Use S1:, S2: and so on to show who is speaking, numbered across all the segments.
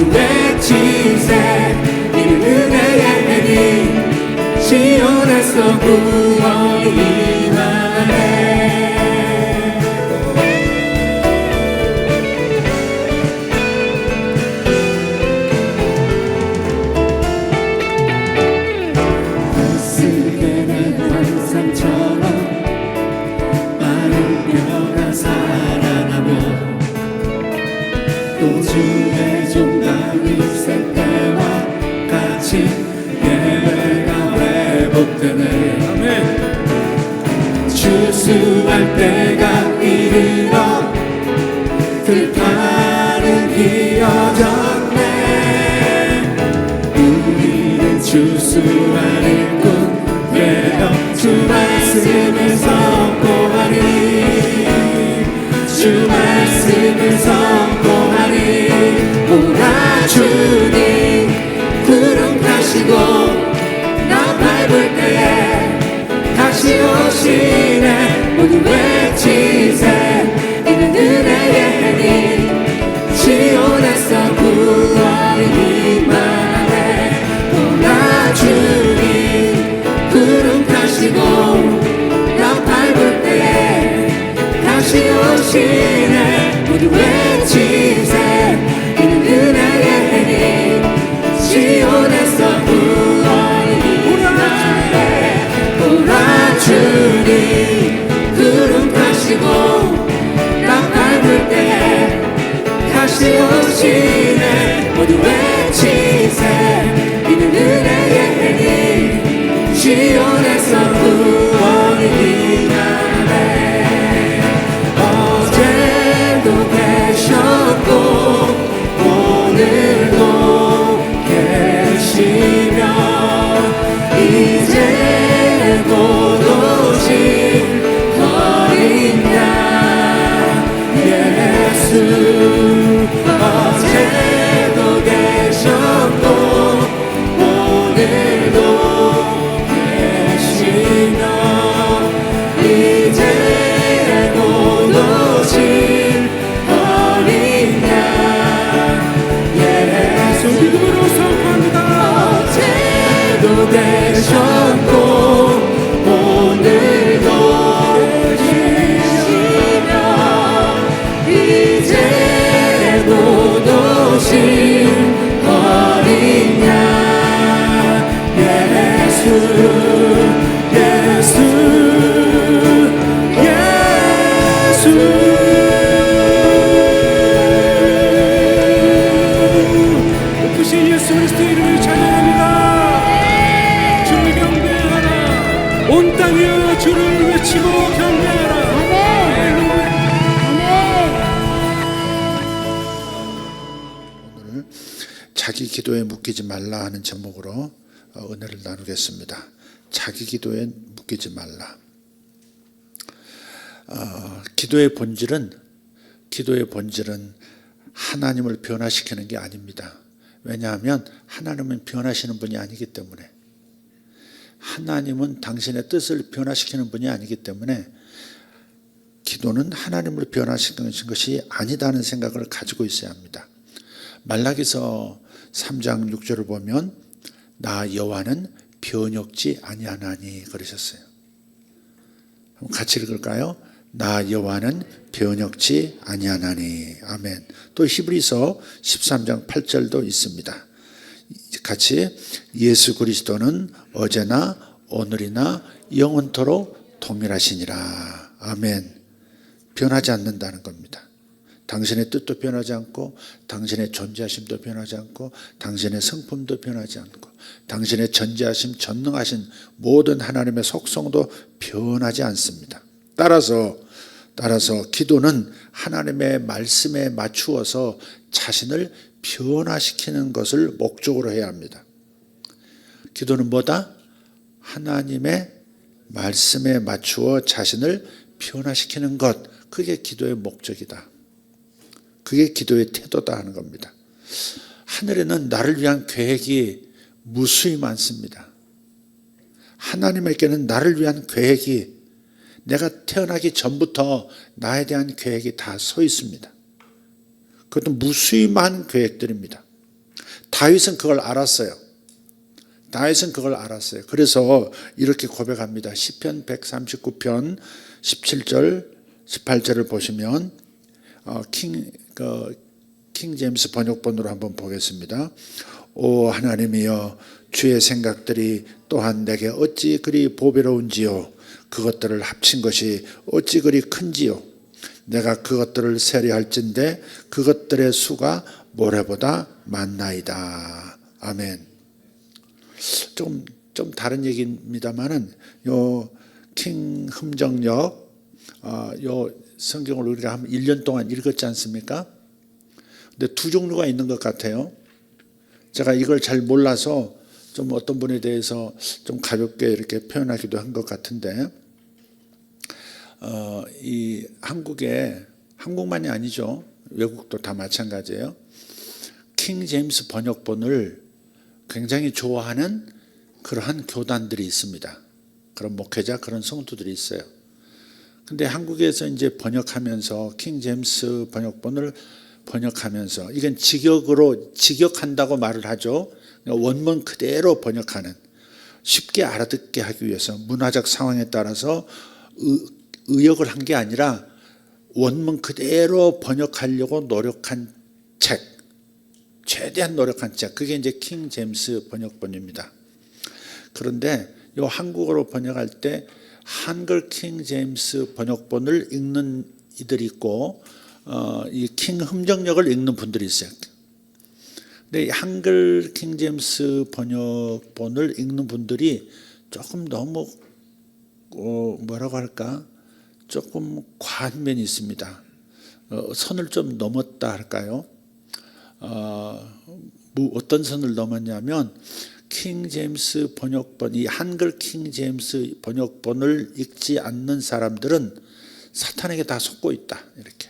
S1: 모두 외치세 이는 은혜의 해니 시온에서 구원이 임하네. 쓰게 된 환상처럼 마른 뼈가 살아나며 또 주의 종 다윗의 때와 같이 예배가 회복되네. 아멘. 추수할 때가 이르러 들판은 휘어졌네. 우리는 추수할 일꾼 되어 주 말씀을 선포하리. 주 말씀을 선포하리. 오라 주님 구름 타시고 나 밟을 때에 다시 오시네. 모두 외치세 이는 은혜의 해니 시온에서 구원이 임하네. 오라 주님 구름 타시고 나 밟을 때에 다시 오시네. 모두 외치세 이는 은혜의 해니 시온에서 구원이 임하네. 오라 주님 구름 타시고 나 밟을 때에 다시 오시네. 모두 외치세 이는 은혜의 해니 시온에서 구원이 임하네. 어제도 계셨고 오늘도 계시며 이제 곧 오실 어린 양 예수. 어제도 계셨고 오늘도 계시며 이제 곧 오실 어린 양 예수. 믿음으로 선포합니다. 어제도 계셨고 오늘도 계시며 이제 곧 오실 어린 양 예수. 예수 예수. 높으신 예수 그리스도의 이름을 찬양합니다. 주를 경배하라. 온 땅이여 주를 외치고 경배하라.
S2: 오늘 자기 기도에 묶이지 말라 하는 제목으로 은혜를 나누겠습니다. 자기 기도에 묶이지 말라. 기도의 본질은 하나님을 변화시키는 게 아닙니다. 왜냐하면 하나님은 변화하시는 분이 아니기 때문에, 하나님은 당신의 뜻을 변화시키는 분이 아니기 때문에 기도는 하나님을 변화시키는 것이 아니다는 생각을 가지고 있어야 합니다. 말라기서 3장 6절을 보면 나 여호와는 변혁지 아니하나니 그러셨어요. 같이 읽을까요? 나 여호와는 변혁지 아니하나니. 아멘. 또 히브리서 13장 8절도 있습니다. 같이 예수 그리스도는 어제나 오늘이나 영원토록 동일하시니라. 아멘. 변하지 않는다는 겁니다. 당신의 뜻도 변하지 않고, 당신의 존재하심도 변하지 않고, 당신의 성품도 변하지 않고, 당신의 전지하심, 전능하신 모든 하나님의 속성도 변하지 않습니다. 따라서 기도는 하나님의 말씀에 맞추어서 자신을 변화시키는 것을 목적으로 해야 합니다. 기도는 뭐다? 하나님의 말씀에 맞추어 자신을 변화시키는 것, 그게 기도의 목적이다. 그게 기도의 태도다 하는 겁니다. 하늘에는 나를 위한 계획이 무수히 많습니다. 하나님에게는 나를 위한 계획이, 내가 태어나기 전부터 나에 대한 계획이 다 서 있습니다. 그것도 무수히 많은 계획들입니다. 다윗은 그걸 알았어요. 다윗은 그걸 알았어요. 그래서 이렇게 고백합니다. 시편 139편 17절 18절을 보시면 킹 제임스 번역본으로 한번 보겠습니다. 오 하나님이여, 주의 생각들이 또한 내게 어찌 그리 보배로운지요. 그것들을 합친 것이 어찌 그리 큰지요. 내가 그것들을 세리할진대 그것들의 수가 모래보다 많나이다. 아멘. 좀 다른 얘기입니다만은 요 킹 흠정역 요 성경을 우리가 한 1년 동안 읽었지 않습니까? 근데 두 종류가 있는 것 같아요. 제가 이걸 잘 몰라서 좀 어떤 분에 대해서 좀 가볍게 이렇게 표현하기도 한 것 같은데, 이 한국만이 아니죠. 외국도 다 마찬가지예요. 킹 제임스 번역본을 굉장히 좋아하는 그러한 교단들이 있습니다. 그런 목회자, 그런 성도들이 있어요. 근데 한국에서 이제 번역하면서 킹 제임스 번역본을 번역하면서 이건 직역한다고 말을 하죠. 원문 그대로 번역하는, 쉽게 알아듣게 하기 위해서 문화적 상황에 따라서 의역을 한 게 아니라 원문 그대로 번역하려고 노력한 책, 최대한 노력한 책, 그게 이제 킹 제임스 번역본입니다. 그런데 이 한국어로 번역할 때 한글 킹 제임스 번역본을 읽는 이들이 있고 이 킹 흠정역을 읽는 분들이 있어요. 근데 한글 킹 제임스 번역본을 읽는 분들이 조금 너무 뭐라고 할까? 조금 과한 면이 있습니다. 선을 좀 넘었다 할까요? 어떤 선을 넘었냐면 킹 제임스 번역본, 이 한글 킹 제임스 번역본을 읽지 않는 사람들은 사탄에게 다 속고 있다. 이렇게.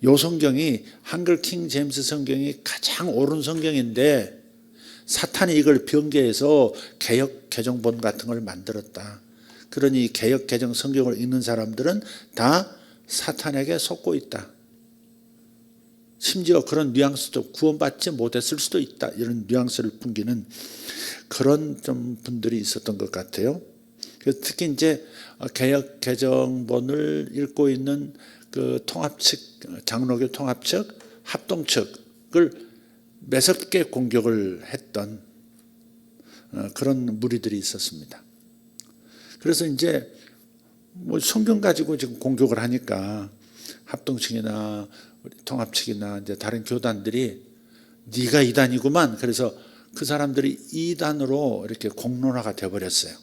S2: 요 성경이 한글 킹 제임스 성경이 가장 옳은 성경인데 사탄이 이걸 변개해서 개역 개정본 같은 걸 만들었다. 그러니 개역 개정 성경을 읽는 사람들은 다 사탄에게 속고 있다. 심지어 그런 뉘앙스도 구원받지 못했을 수도 있다. 이런 뉘앙스를 풍기는 그런 좀 분들이 있었던 것 같아요. 그래서 특히 이제 개역 개정본을 읽고 있는 그 통합 측, 장로교 통합 측, 합동 측을 매섭게 공격을 했던 그런 무리들이 있었습니다. 그래서 이제 뭐 성경 가지고 지금 공격을 하니까 합동 측이나 통합 측이나 이제 다른 교단들이 네가 이단이구만. 그래서 그 사람들이 이단으로 이렇게 공론화가 되어버렸어요.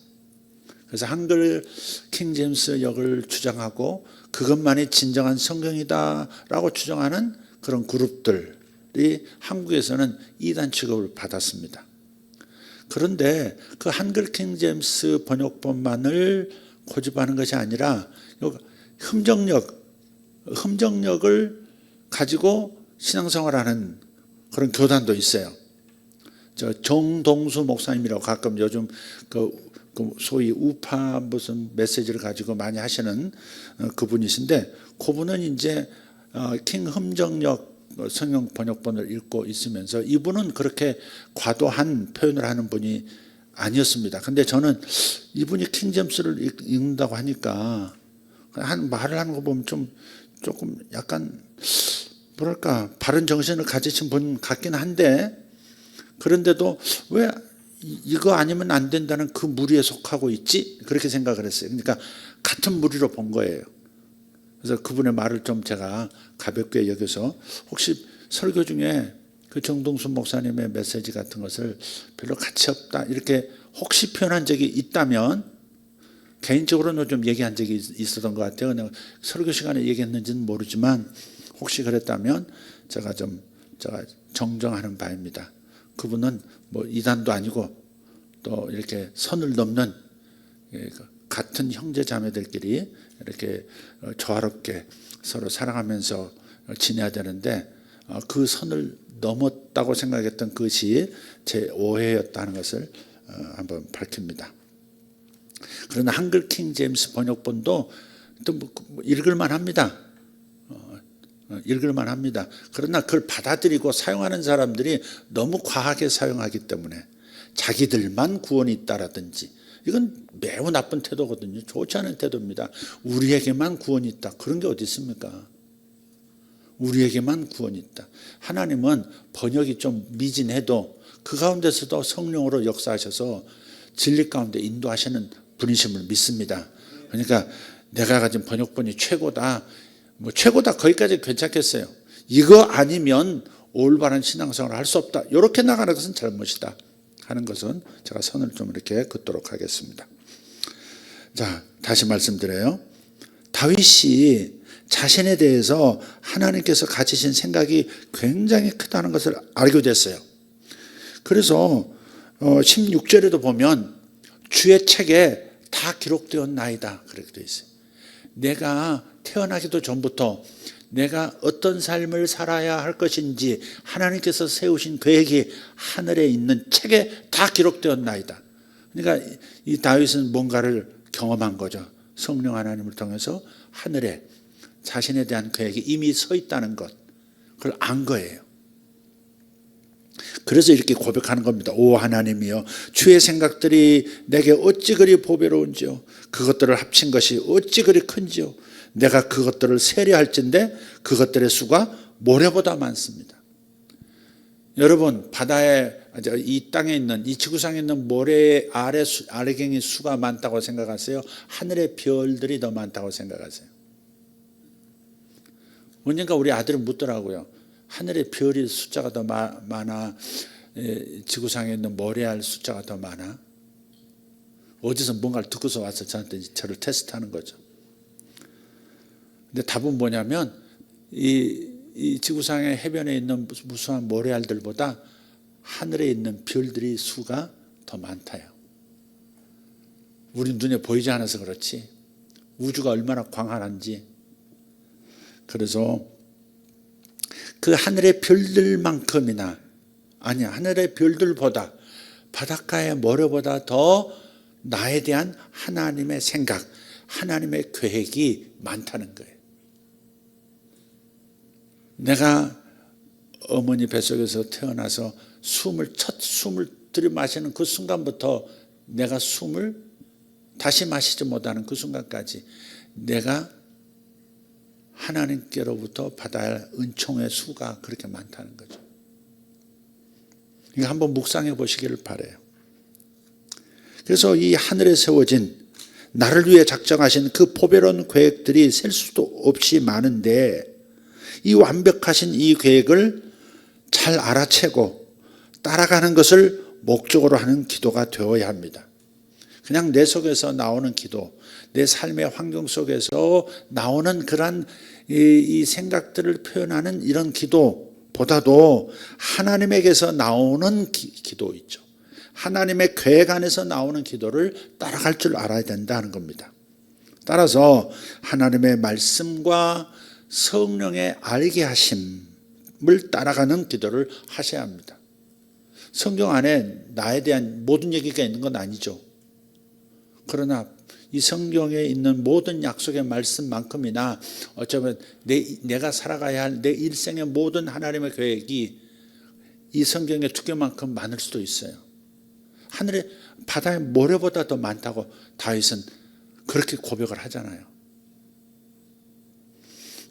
S2: 그래서 한글 킹 제임스 역을 주장하고 그것만이 진정한 성경이다라고 주장하는 그런 그룹들이 한국에서는 이단 취급을 받았습니다. 그런데 그 한글 킹 제임스 번역본만을 고집하는 것이 아니라 흠정역을 가지고 신앙생활하는 그런 교단도 있어요. 정동수 목사님이라고 가끔 요즘 그 소위 우파 무슨 메시지를 가지고 많이 하시는 그분이신데, 그분은 이제 킹 흠정역 성경 번역본을 읽고 있으면서 이분은 그렇게 과도한 표현을 하는 분이 아니었습니다. 근데 저는 이분이 킹 제임스를 읽는다고 하니까 말을 하는 거 보면 조금 약간 뭐랄까 바른 정신을 가지신 분 같긴 한데, 그런데도 왜 이거 아니면 안 된다는 그 무리에 속하고 있지? 그렇게 생각을 했어요. 그러니까 같은 무리로 본 거예요. 그래서 그분의 말을 좀 제가 가볍게 여겨서, 혹시 설교 중에 그 정동순 목사님의 메시지 같은 것을 별로 가치 없다 이렇게 혹시 표현한 적이 있다면, 개인적으로는 좀 얘기한 적이 있었던 것 같아요. 그냥 설교 시간에 얘기했는지는 모르지만 혹시 그랬다면 제가 정정하는 바입니다. 그분은 뭐 이단도 아니고 또 이렇게 선을 넘는 같은 형제 자매들끼리 이렇게 조화롭게 서로 사랑하면서 지내야 되는데, 그 선을 넘었다고 생각했던 그것이 제 오해였다는 것을 한번 밝힙니다. 그러나 한글 킹 제임스 번역본도 또 읽을만 합니다. 읽을만 합니다. 그러나 그걸 받아들이고 사용하는 사람들이 너무 과하게 사용하기 때문에 자기들만 구원이 있다라든지, 이건 매우 나쁜 태도거든요. 좋지 않은 태도입니다. 우리에게만 구원이 있다, 그런 게 어디 있습니까? 우리에게만 구원이 있다. 하나님은 번역이 좀 미진해도 그 가운데서도 성령으로 역사하셔서 진리 가운데 인도하시는 분이심을 믿습니다. 그러니까 내가 가진 번역본이 최고다, 뭐 최고다 거기까지 괜찮겠어요. 이거 아니면 올바른 신앙생활을 할 수 없다, 이렇게 나가는 것은 잘못이다 하는 것은 제가 선을 좀 이렇게 긋도록 하겠습니다. 자, 다시 말씀드려요. 다윗이 자신에 대해서 하나님께서 가지신 생각이 굉장히 크다는 것을 알게 됐어요. 그래서 16절에도 보면 주의 책에 다 기록되었나이다 그렇게 되어 있어요. 내가 태어나기도 전부터 내가 어떤 삶을 살아야 할 것인지 하나님께서 세우신 계획이 하늘에 있는 책에 다 기록되었나이다. 그러니까 이 다윗은 뭔가를 경험한 거죠. 성령 하나님을 통해서 하늘에 자신에 대한 계획이 이미 서 있다는 것, 그걸 안 거예요. 그래서 이렇게 고백하는 겁니다. 오 하나님이여, 주의 생각들이 내게 어찌 그리 보배로운지요. 그것들을 합친 것이 어찌 그리 큰지요. 내가 그것들을 세려할진대 그것들의 수가 모래보다 많습니다. 여러분, 바다에, 이 땅에 있는, 이 지구상에 있는 모래 아래경의 수가 많다고 생각하세요? 하늘의 별들이 더 많다고 생각하세요? 언젠가 우리 아들은 묻더라고요. 하늘의 별의 숫자가 더 많아, 지구상에 있는 모래알 숫자가 더 많아? 어디서 뭔가를 듣고서 와서 저를 테스트하는 거죠. 근데 답은 뭐냐면 이 지구상의 해변에 있는 무수한 모래알들보다 하늘에 있는 별들이 수가 더 많다요. 우리 눈에 보이지 않아서 그렇지 우주가 얼마나 광활한지. 그래서 그 하늘의 별들만큼이나, 아니야, 하늘의 별들보다 바닷가의 모래보다 더 나에 대한 하나님의 생각, 하나님의 계획이 많다는 거예요. 내가 어머니 뱃속에서 태어나서 첫 숨을 들이마시는 그 순간부터 내가 숨을 다시 마시지 못하는 그 순간까지 내가 하나님께로부터 받아야 할 은총의 수가 그렇게 많다는 거죠. 이거 한번 묵상해 보시기를 바라요. 그래서 이 하늘에 세워진 나를 위해 작정하신 그 보배로운 계획들이 셀 수도 없이 많은데, 이 완벽하신 이 계획을 잘 알아채고 따라가는 것을 목적으로 하는 기도가 되어야 합니다. 그냥 내 속에서 나오는 기도, 내 삶의 환경 속에서 나오는 그런 이 생각들을 표현하는 이런 기도보다도 하나님에게서 나오는 기도 있죠. 하나님의 계획 안에서 나오는 기도를 따라갈 줄 알아야 된다는 겁니다. 따라서 하나님의 말씀과 성령의 알게 하심을 따라가는 기도를 하셔야 합니다. 성경 안에 나에 대한 모든 얘기가 있는 건 아니죠. 그러나 이 성경에 있는 모든 약속의 말씀만큼이나 어쩌면 내가 살아가야 할 내 일생의 모든 하나님의 계획이 이 성경의 두께만큼 많을 수도 있어요. 하늘의 바다의 모래보다 더 많다고 다윗은 그렇게 고백을 하잖아요.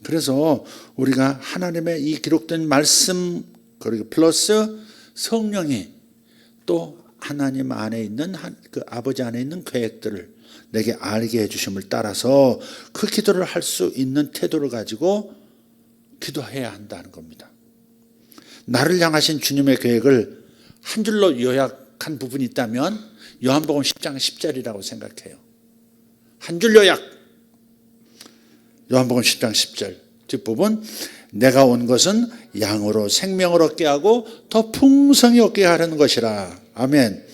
S2: 그래서 우리가 하나님의 이 기록된 말씀, 그리고 플러스 성령이 또 하나님 안에 있는 그 아버지 안에 있는 계획들을 내게 알게 해주심을 따라서 그 기도를 할 수 있는 태도를 가지고 기도해야 한다는 겁니다. 나를 향하신 주님의 계획을 한 줄로 요약한 부분이 있다면 요한복음 10장 10절이라고 생각해요. 한 줄 요약. 요한복음 10장 10절 뒷부분, 내가 온 것은 양으로 생명을 얻게 하고 더 풍성히 얻게 하려는 것이라. 아멘.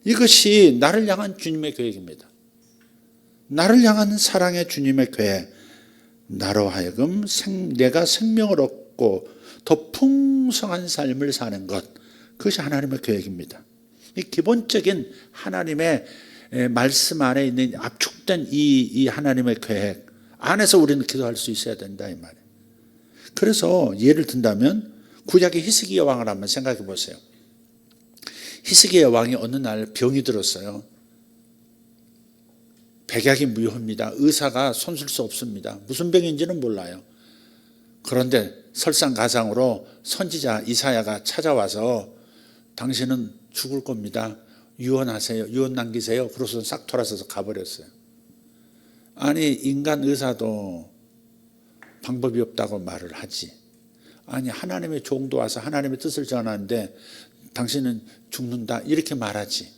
S2: 이것이 나를 향한 주님의 계획입니다. 나를 향한 사랑의 주님의 계획. 나로 하여금 내가 생명을 얻고 더 풍성한 삶을 사는 것, 그것이 하나님의 계획입니다. 이 기본적인 하나님의 말씀 안에 있는 압축된 이 하나님의 계획 안에서 우리는 기도할 수 있어야 된다 이 말이에요. 그래서 예를 든다면 구약의 히스기야 왕을 한번 생각해 보세요. 히스기야 왕이 어느 날 병이 들었어요. 백약이 무효입니다. 의사가 손쓸 수 없습니다. 무슨 병인지는 몰라요. 그런데 설상가상으로 선지자 이사야가 찾아와서 당신은 죽을 겁니다. 유언하세요. 유언 남기세요. 그러고서 싹 돌아서서 가버렸어요. 아니 인간 의사도 방법이 없다고 말을 하지. 아니 하나님의 종도 와서 하나님의 뜻을 전하는데 당신은 죽는다 이렇게 말하지.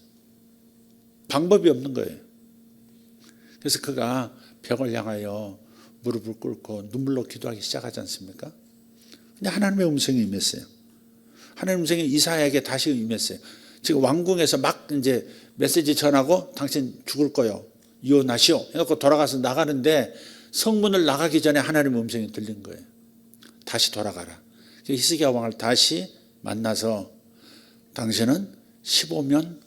S2: 방법이 없는 거예요. 그래서 그가 벽을 향하여 무릎을 꿇고 눈물로 기도하기 시작하지 않습니까? 근데 하나님의 음성이 임했어요. 하나님의 음성이 이사야에게 다시 임했어요. 지금 왕궁에서 막 이제 메시지 전하고 당신 죽을 거요. 유언하시오. 해놓고 돌아가서 나가는데 성문을 나가기 전에 하나님의 음성이 들린 거예요. 다시 돌아가라. 히스기야 왕을 다시 만나서 당신은 15년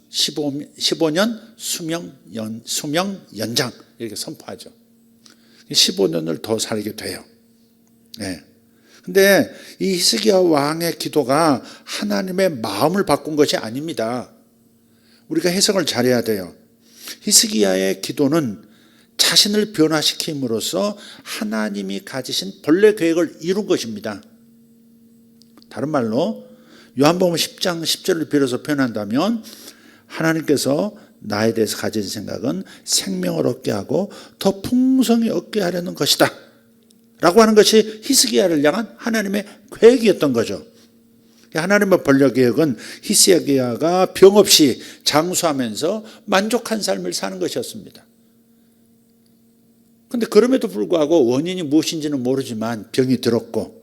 S2: 수명 연장 이렇게 선포하죠. 15년을 더 살게 돼요. 네. 근데 이 히스기야 왕의 기도가 하나님의 마음을 바꾼 것이 아닙니다. 우리가 해석을 잘해야 돼요. 히스기야의 기도는 자신을 변화시킴으로써 하나님이 가지신 본래 계획을 이룬 것입니다. 다른 말로 요한복음 10장 10절을 빌어서 표현한다면 하나님께서 나에 대해서 가진 생각은 생명을 얻게 하고 더 풍성히 얻게 하려는 것이다 라고 하는 것이 히스기야를 향한 하나님의 계획이었던 거죠. 하나님의 본래 계획은 히스기야가 병 없이 장수하면서 만족한 삶을 사는 것이었습니다. 그런데 그럼에도 불구하고 원인이 무엇인지는 모르지만 병이 들었고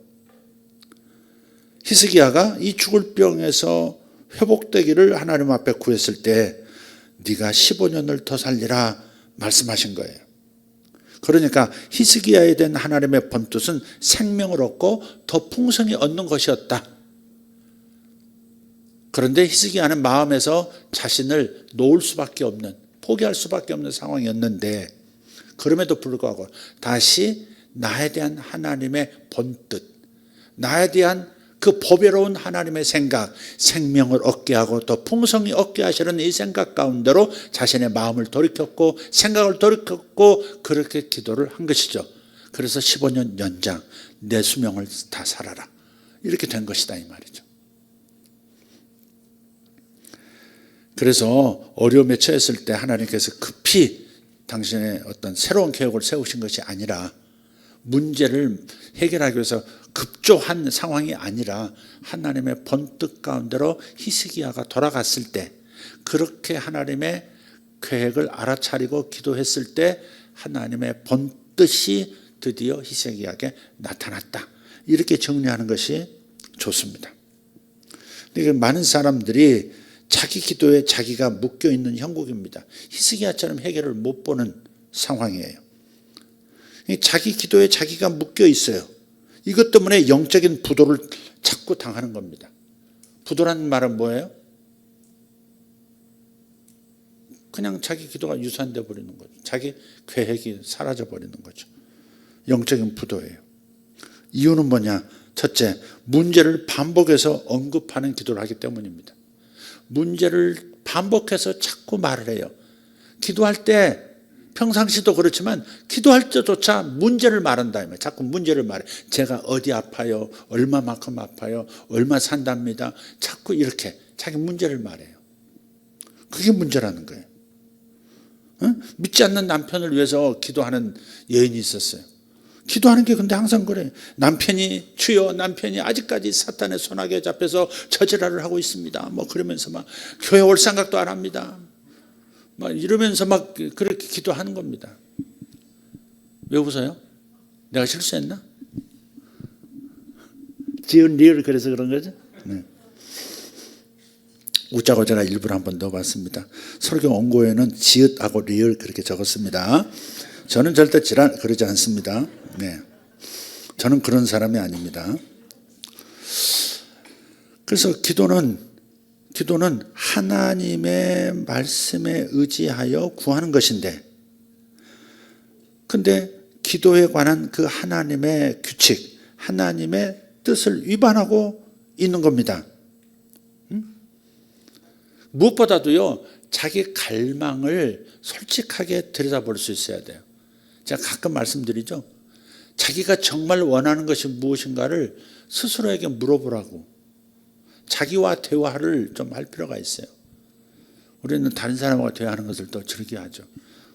S2: 히스기야가 이 죽을 병에서 회복되기를 하나님 앞에 구했을 때 네가 15년을 더 살리라 말씀하신 거예요. 그러니까 히스기야에 대한 하나님의 본뜻은 생명을 얻고 더 풍성히 얻는 것이었다. 그런데 히스기야는 마음에서 자신을 놓을 수밖에 없는, 포기할 수밖에 없는 상황이었는데 그럼에도 불구하고 다시 나에 대한 하나님의 본뜻, 나에 대한 그 보배로운 하나님의 생각, 생명을 얻게 하고 더 풍성히 얻게 하시는 이 생각 가운데로 자신의 마음을 돌이켰고 생각을 돌이켰고 그렇게 기도를 한 것이죠. 그래서 15년 연장, 내 수명을 다 살아라 이렇게 된 것이다 이 말이죠. 그래서 어려움에 처했을 때 하나님께서 급히 당신의 어떤 새로운 계획을 세우신 것이 아니라 문제를 해결하기 위해서 급조한 상황이 아니라 하나님의 본뜻 가운데로 히스기야가 돌아갔을 때 그렇게 하나님의 계획을 알아차리고 기도했을 때 하나님의 본뜻이 드디어 히스기야에게 나타났다. 이렇게 정리하는 것이 좋습니다. 많은 사람들이 자기 기도에 자기가 묶여있는 형국입니다. 히스기야처럼 해결을 못 보는 상황이에요. 자기 기도에 자기가 묶여 있어요. 이것 때문에 영적인 부도를 자꾸 당하는 겁니다. 부도라는 말은 뭐예요? 그냥 자기 기도가 유산되어 버리는 거죠. 자기 계획이 사라져 버리는 거죠. 영적인 부도예요. 이유는 뭐냐? 첫째, 문제를 반복해서 언급하는 기도를 하기 때문입니다. 문제를 반복해서 자꾸 말을 해요. 기도할 때 평상시도 그렇지만 기도할 때조차 문제를 말한다. 자꾸 문제를 말해. 제가 어디 아파요? 얼마만큼 아파요? 얼마 산답니다. 자꾸 이렇게 자기 문제를 말해요. 그게 문제라는 거예요. 믿지 않는 남편을 위해서 기도하는 여인이 있었어요. 기도하는 게 근데 항상 그래. 남편이 주여 남편이 아직까지 사탄의 손아귀에 잡혀서 저지랄을 하고 있습니다. 뭐 그러면서 막 교회 올 생각도 안 합니다. 막 이러면서 막 그렇게 기도하는 겁니다. 왜 웃어요? 내가 실수했나? 지은 리을 그래서 그런 거죠? 네. 웃자고 제가 일부러 한번 넣어봤습니다. 설교 원고에는 지읒하고 리을 그렇게 적었습니다. 저는 절대 그러지 않습니다. 네. 저는 그런 사람이 아닙니다. 그래서 기도는 하나님의 말씀에 의지하여 구하는 것인데, 근데 기도에 관한 그 하나님의 규칙, 하나님의 뜻을 위반하고 있는 겁니다. 무엇보다도요, 자기 갈망을 솔직하게 들여다볼 수 있어야 돼요. 제가 가끔 말씀드리죠. 자기가 정말 원하는 것이 무엇인가를 스스로에게 물어보라고. 자기와 대화를 좀 할 필요가 있어요. 우리는 다른 사람하고 대화하는 것을 또 즐겨하죠.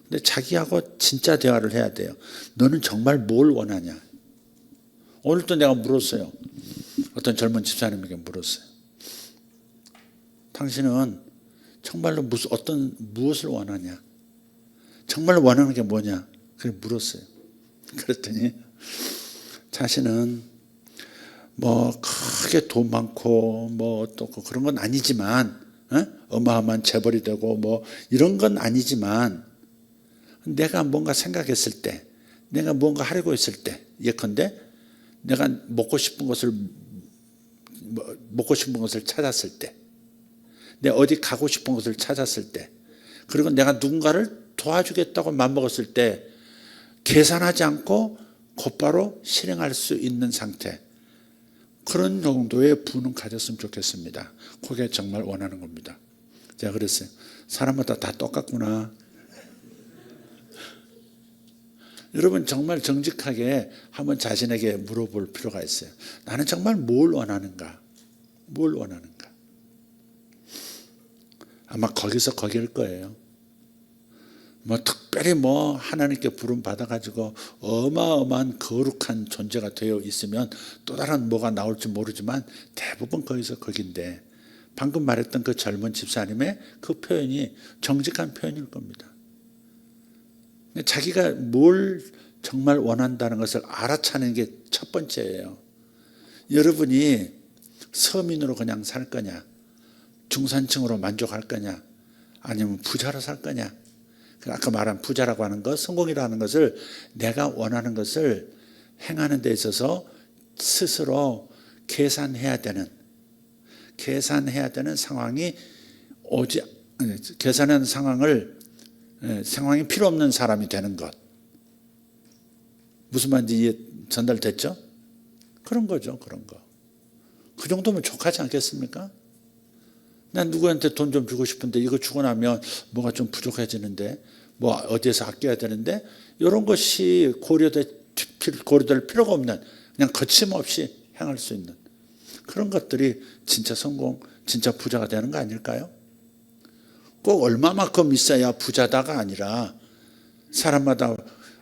S2: 근데 자기하고 진짜 대화를 해야 돼요. 너는 정말 뭘 원하냐? 오늘도 내가 물었어요. 어떤 젊은 집사님에게 물었어요. 당신은 정말로 무엇을 원하냐? 정말 원하는 게 뭐냐? 그래 물었어요. 그랬더니 자신은 뭐 크게 돈 많고 뭐 또 그런 건 아니지만, 어마어마한 재벌이 되고 뭐 이런 건 아니지만, 내가 뭔가 생각했을 때, 내가 뭔가 하려고 했을 때, 예컨대 내가 먹고 싶은 것을 찾았을 때, 내가 어디 가고 싶은 것을 찾았을 때, 그리고 내가 누군가를 도와주겠다고 맘먹었을 때 계산하지 않고 곧바로 실행할 수 있는 상태, 그런 정도의 부는 가졌으면 좋겠습니다. 그게 정말 원하는 겁니다. 제가 그랬어요. 사람마다 다 똑같구나. 여러분 정말 정직하게 한번 자신에게 물어볼 필요가 있어요. 나는 정말 뭘 원하는가? 뭘 원하는가? 아마 거기서 거길 거예요. 뭐 특별히 뭐 하나님께 부름 받아가지고 어마어마한 거룩한 존재가 되어 있으면 또 다른 뭐가 나올지 모르지만 대부분 거기서 거긴데, 방금 말했던 그 젊은 집사님의 그 표현이 정직한 표현일 겁니다. 자기가 뭘 정말 원한다는 것을 알아차는 게 첫 번째예요. 여러분이 서민으로 그냥 살 거냐, 중산층으로 만족할 거냐, 아니면 부자로 살 거냐. 아까 말한 부자라고 하는 것, 성공이라는 것을, 내가 원하는 것을 행하는 데 있어서 스스로 계산해야 되는 상황이 계산하는 상황이 필요 없는 사람이 되는 것. 무슨 말인지 전달됐죠? 그런 거죠, 그런 거. 그 정도면 족하지 않겠습니까? 난 누구한테 돈 좀 주고 싶은데 이거 주고 나면 뭐가 좀 부족해지는데, 뭐 어디에서 아껴야 되는데, 이런 것이 고려될 필요가 없는, 그냥 거침없이 행할 수 있는 그런 것들이 진짜 성공, 진짜 부자가 되는 거 아닐까요? 꼭 얼마만큼 있어야 부자다가 아니라, 사람마다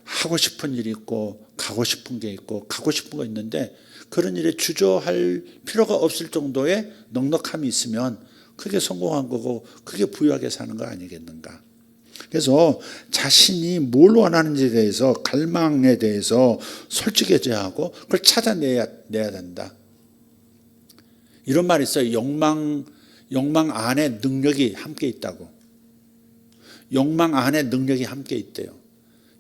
S2: 하고 싶은 일이 있고 가고 싶은 게 있고 가고 싶은 거 있는데, 그런 일에 주저할 필요가 없을 정도의 넉넉함이 있으면 그게 성공한 거고, 그게 부유하게 사는 거 아니겠는가. 그래서 자신이 뭘 원하는지에 대해서, 갈망에 대해서 솔직해져야 하고 그걸 찾아내야 된다. 이런 말이 있어요. 욕망 안에 능력이 함께 있다고. 욕망 안에 능력이 함께 있대요.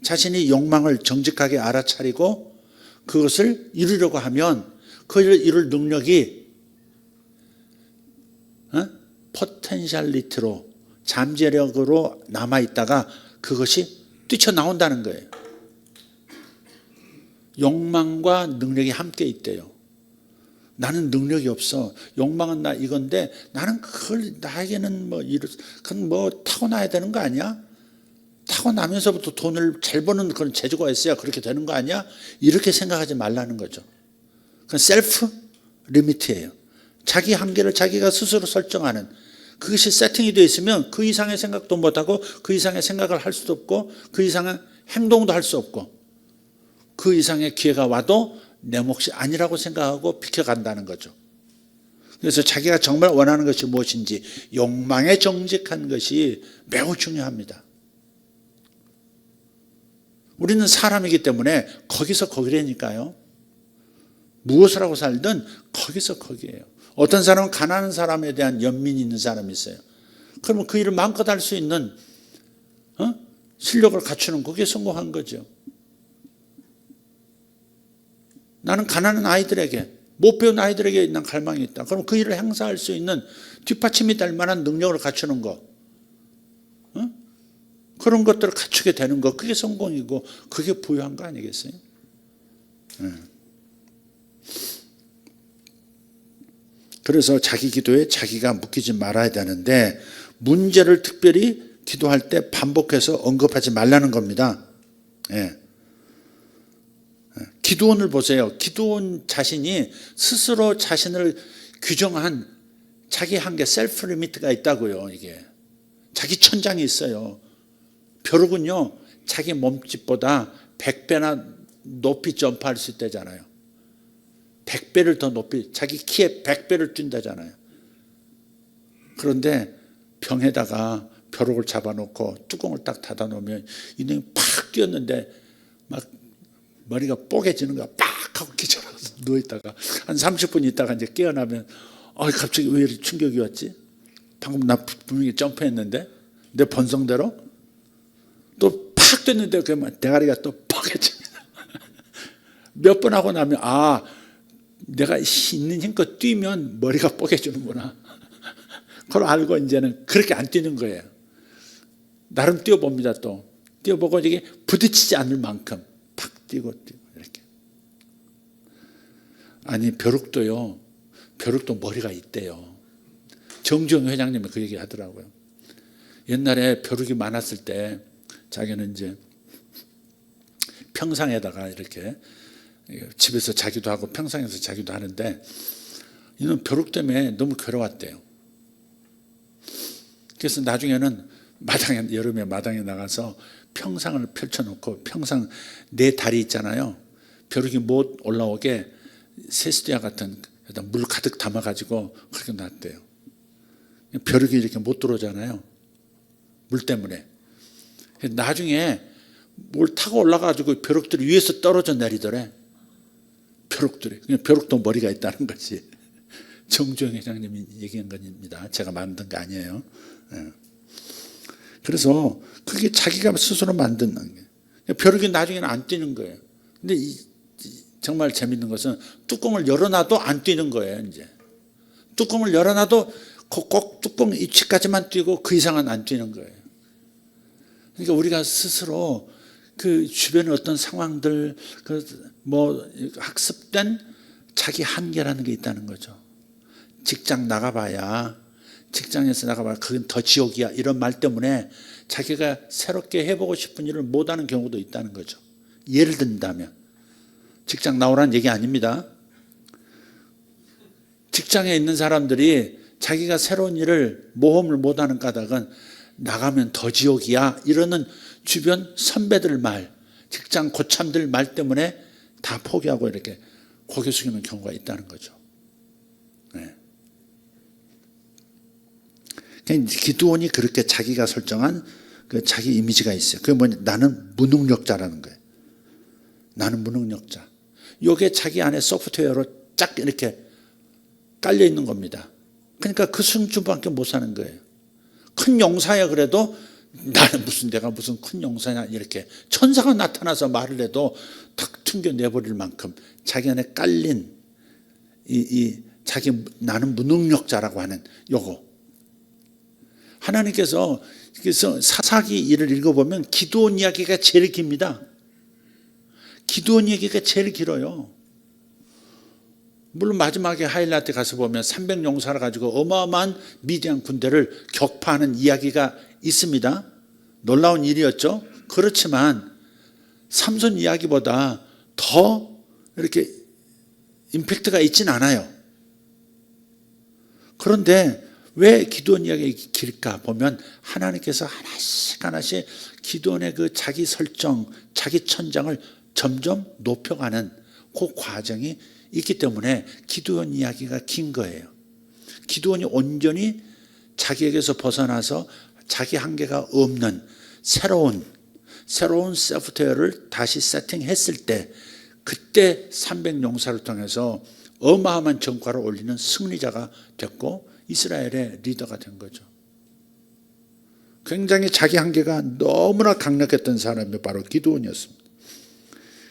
S2: 자신이 욕망을 정직하게 알아차리고 그것을 이루려고 하면 그걸 이룰 능력이 포텐셜리티로, 잠재력으로 남아있다가 그것이 뛰쳐나온다는 거예요. 욕망과 능력이 함께 있대요. 나는 능력이 없어. 욕망은 나 이건데 나는 그걸, 나에게는 그건 뭐 타고나야 되는 거 아니야? 타고나면서부터 돈을 잘 버는 그런 재주가 있어야 그렇게 되는 거 아니야? 이렇게 생각하지 말라는 거죠. 그건 셀프 리미트예요. 자기 한계를 자기가 스스로 설정하는, 그것이 세팅이 되어 있으면 그 이상의 생각도 못하고 그 이상의 생각을 할 수도 없고 그 이상의 행동도 할 수 없고, 그 이상의 기회가 와도 내 몫이 아니라고 생각하고 비켜간다는 거죠. 그래서 자기가 정말 원하는 것이 무엇인지, 욕망에 정직한 것이 매우 중요합니다. 우리는 사람이기 때문에 거기서 거기라니까요. 무엇을 하고 살든 거기서 거기예요. 어떤 사람은 가난한 사람에 대한 연민이 있는 사람이 있어요. 그러면 그 일을 마음껏 할 수 있는 실력을 갖추는, 그게 성공한 거죠. 나는 가난한 아이들에게, 못 배운 아이들에게 난 갈망이 있다. 그럼 그 일을 행사할 수 있는 뒷받침이 될 만한 능력을 갖추는 거, 그런 것들을 갖추게 되는 거, 그게 성공이고 그게 부유한 거 아니겠어요? 그래서 자기 기도에 자기가 묶이지 말아야 되는데 문제를 특별히 기도할 때 반복해서 언급하지 말라는 겁니다. 예. 기드온을 보세요. 기드온 자신이 스스로 자신을 규정한 자기 한계 셀프 리미트가 있다고요. 이게 자기 천장이 있어요. 벼룩은요 자기 몸집보다 100배나 높이 점프할 수 있다잖아요. 100배를 더 높이, 자기 키에 100배를 뛴다잖아요. 그런데 병에다가 벼룩을 잡아놓고 뚜껑을 딱 닫아놓으면 이놈이 팍 뛰었는데 막 머리가 뽀개지는 거야. 팍 하고 기절해서 누워있다가 한 30분 있다가 이제 깨어나면 갑자기 왜 이렇게 충격이 왔지? 방금 나 분명히 점프했는데 내 본성대로 또 팍 뛰었는데 그러면 대가리가 또 뽀개집니다. 몇 번 하고 나면 내가 있는 힘껏 뛰면 머리가 뽀개지는구나. 그걸 알고 이제는 그렇게 안 뛰는 거예요. 나름 뛰어봅니다. 또 뛰어보고 이게 부딪히지 않을 만큼 팍 뛰고 이렇게. 아니 벼룩도 머리가 있대요. 정주영 회장님이 그 얘기 하더라고요. 옛날에 벼룩이 많았을 때 자기는 이제 평상에다가 이렇게 집에서 자기도 하고 평상에서 자기도 하는데 이는 벼룩 때문에 너무 괴로웠대요. 그래서 나중에는 여름에 마당에 나가서 평상을 펼쳐놓고 평상 네 다리 있잖아요. 벼룩이 못 올라오게 세수대야 같은 물 가득 담아가지고 그렇게 놨대요. 벼룩이 이렇게 못 들어오잖아요. 물 때문에. 나중에 뭘 타고 올라가가지고 벼룩들이 위에서 떨어져 내리더래. 벼룩도 머리가 있다는 거지. 정주영 회장님이 얘기한 겁니다. 제가 만든 거 아니에요. 그래서 그게 자기가 스스로 만든 게. 벼룩이 나중에는 안 뛰는 거예요. 근데 정말 재밌는 것은 뚜껑을 열어놔도 안 뛰는 거예요. 이제 뚜껑을 열어놔도 꼭 뚜껑 위치까지만 뛰고 그 이상은 안 뛰는 거예요. 그러니까 우리가 스스로 그 주변의 어떤 상황들, 학습된 자기 한계라는 게 있다는 거죠. 직장 나가봐야, 직장에서 나가봐야 그건 더 지옥이야. 이런 말 때문에 자기가 새롭게 해보고 싶은 일을 못하는 경우도 있다는 거죠. 예를 든다면 직장 나오라는 얘기 아닙니다. 직장에 있는 사람들이 자기가 새로운 일을 모험을 못하는 까닭은 나가면 더 지옥이야 이러는 주변 선배들 말, 직장 고참들 말 때문에 다 포기하고 이렇게 고개 숙이는 경우가 있다는 거죠. 네. 기드온이 그렇게 자기가 설정한 그 자기 이미지가 있어요. 그게 뭐냐? 나는 무능력자라는 거예요. 나는 무능력자. 이게 자기 안에 소프트웨어로 쫙 이렇게 깔려 있는 겁니다. 그러니까 그 순주밖에 못 사는 거예요. 큰 용사야 그래도 내가 무슨 큰 용사냐 이렇게 천사가 나타나서 말을 해도 탁 튕겨내버릴 만큼 자기 안에 깔린 나는 무능력자라고 하는 요거. 하나님께서 그래서 사사기 1을 읽어보면 기드온 이야기가 제일 깁니다. 기드온 이야기가 제일 길어요. 물론 마지막에 하일라트 가서 보면 300용사를 가지고 어마어마한 미디안 군대를 격파하는 이야기가 있습니다. 놀라운 일이었죠. 그렇지만 삼손 이야기보다 더 이렇게 임팩트가 있진 않아요. 그런데 왜 기드온 이야기가 길까 보면 하나님께서 하나씩 기드온의 그 자기 설정, 자기 천장을 점점 높여가는 그 과정이 있기 때문에 기드온 이야기가 긴 거예요. 기드온이 온전히 자기에게서 벗어나서 자기 한계가 없는 새로운 소프트웨어를 다시 세팅했을 때 그때 300용사를 통해서 어마어마한 전과를 올리는 승리자가 됐고 이스라엘의 리더가 된 거죠. 굉장히 자기 한계가 너무나 강력했던 사람이 바로 기드온이었습니다.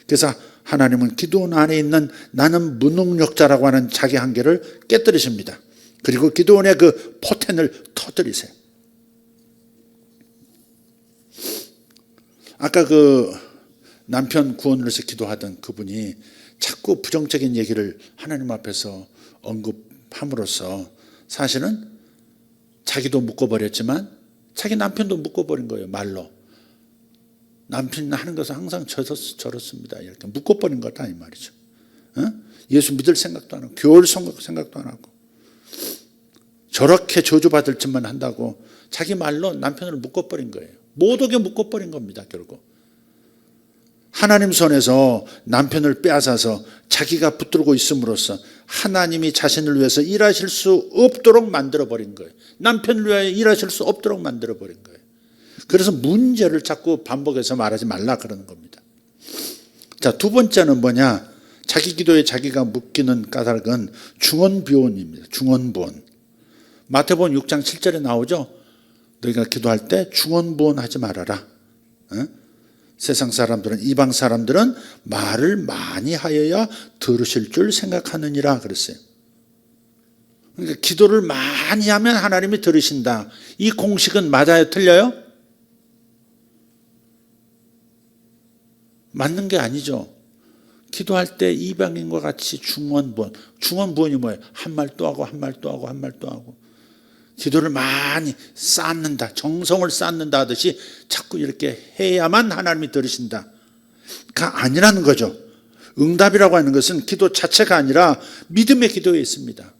S2: 그래서 하나님은 기드온 안에 있는 나는 무능력자라고 하는 자기 한계를 깨뜨리십니다. 그리고 기드온의 그 포텐을 터뜨리세요. 아까 그 남편 구원을 위해서 기도하던 그분이 자꾸 부정적인 얘기를 하나님 앞에서 함으로써 사실은 자기도 묶어버렸지만 자기 남편도 묶어버린 거예요. 말로. 남편이 하는 것은 항상 저렇습니다. 이렇게 묶어버린 거다 이 말이죠. 예수 믿을 생각도 안 하고 교회를 생각도 안 하고 저렇게 저주받을 짓만 한다고 자기 말로 남편을 묶어버린 거예요. 못 오게 묶어버린 겁니다. 결국 하나님 손에서 남편을 빼앗아서 자기가 붙들고 있음으로써 하나님이 자신을 위해서 일하실 수 없도록 만들어버린 거예요. 남편을 위하여 일하실 수 없도록 만들어버린 거예요. 그래서 문제를 자꾸 반복해서 말하지 말라 그러는 겁니다. 자, 두 번째는 뭐냐? 자기 기도에 자기가 묶이는 까닭은 중언부언입니다. 중언부언. 마태복음 6장 7절에 나오죠. 너희가 기도할 때 중언부언하지 말아라. 세상 사람들은, 이방 사람들은 말을 많이 하여야 들으실 줄 생각하느니라 그랬어요. 그러니까 기도를 많이 하면 하나님이 들으신다. 이 공식은 맞아요? 틀려요? 맞는 게 아니죠. 기도할 때 이방인과 같이 중언부언. 중언부언이 뭐예요? 한 말 또 하고 한 말 또 하고 한 말 또 하고. 기도를 많이 쌓는다. 정성을 쌓는다 하듯이 자꾸 이렇게 해야만 하나님이 들으신다가 아니라는 거죠. 응답이라고 하는 것은 기도 자체가 아니라 믿음의 기도에 있습니다.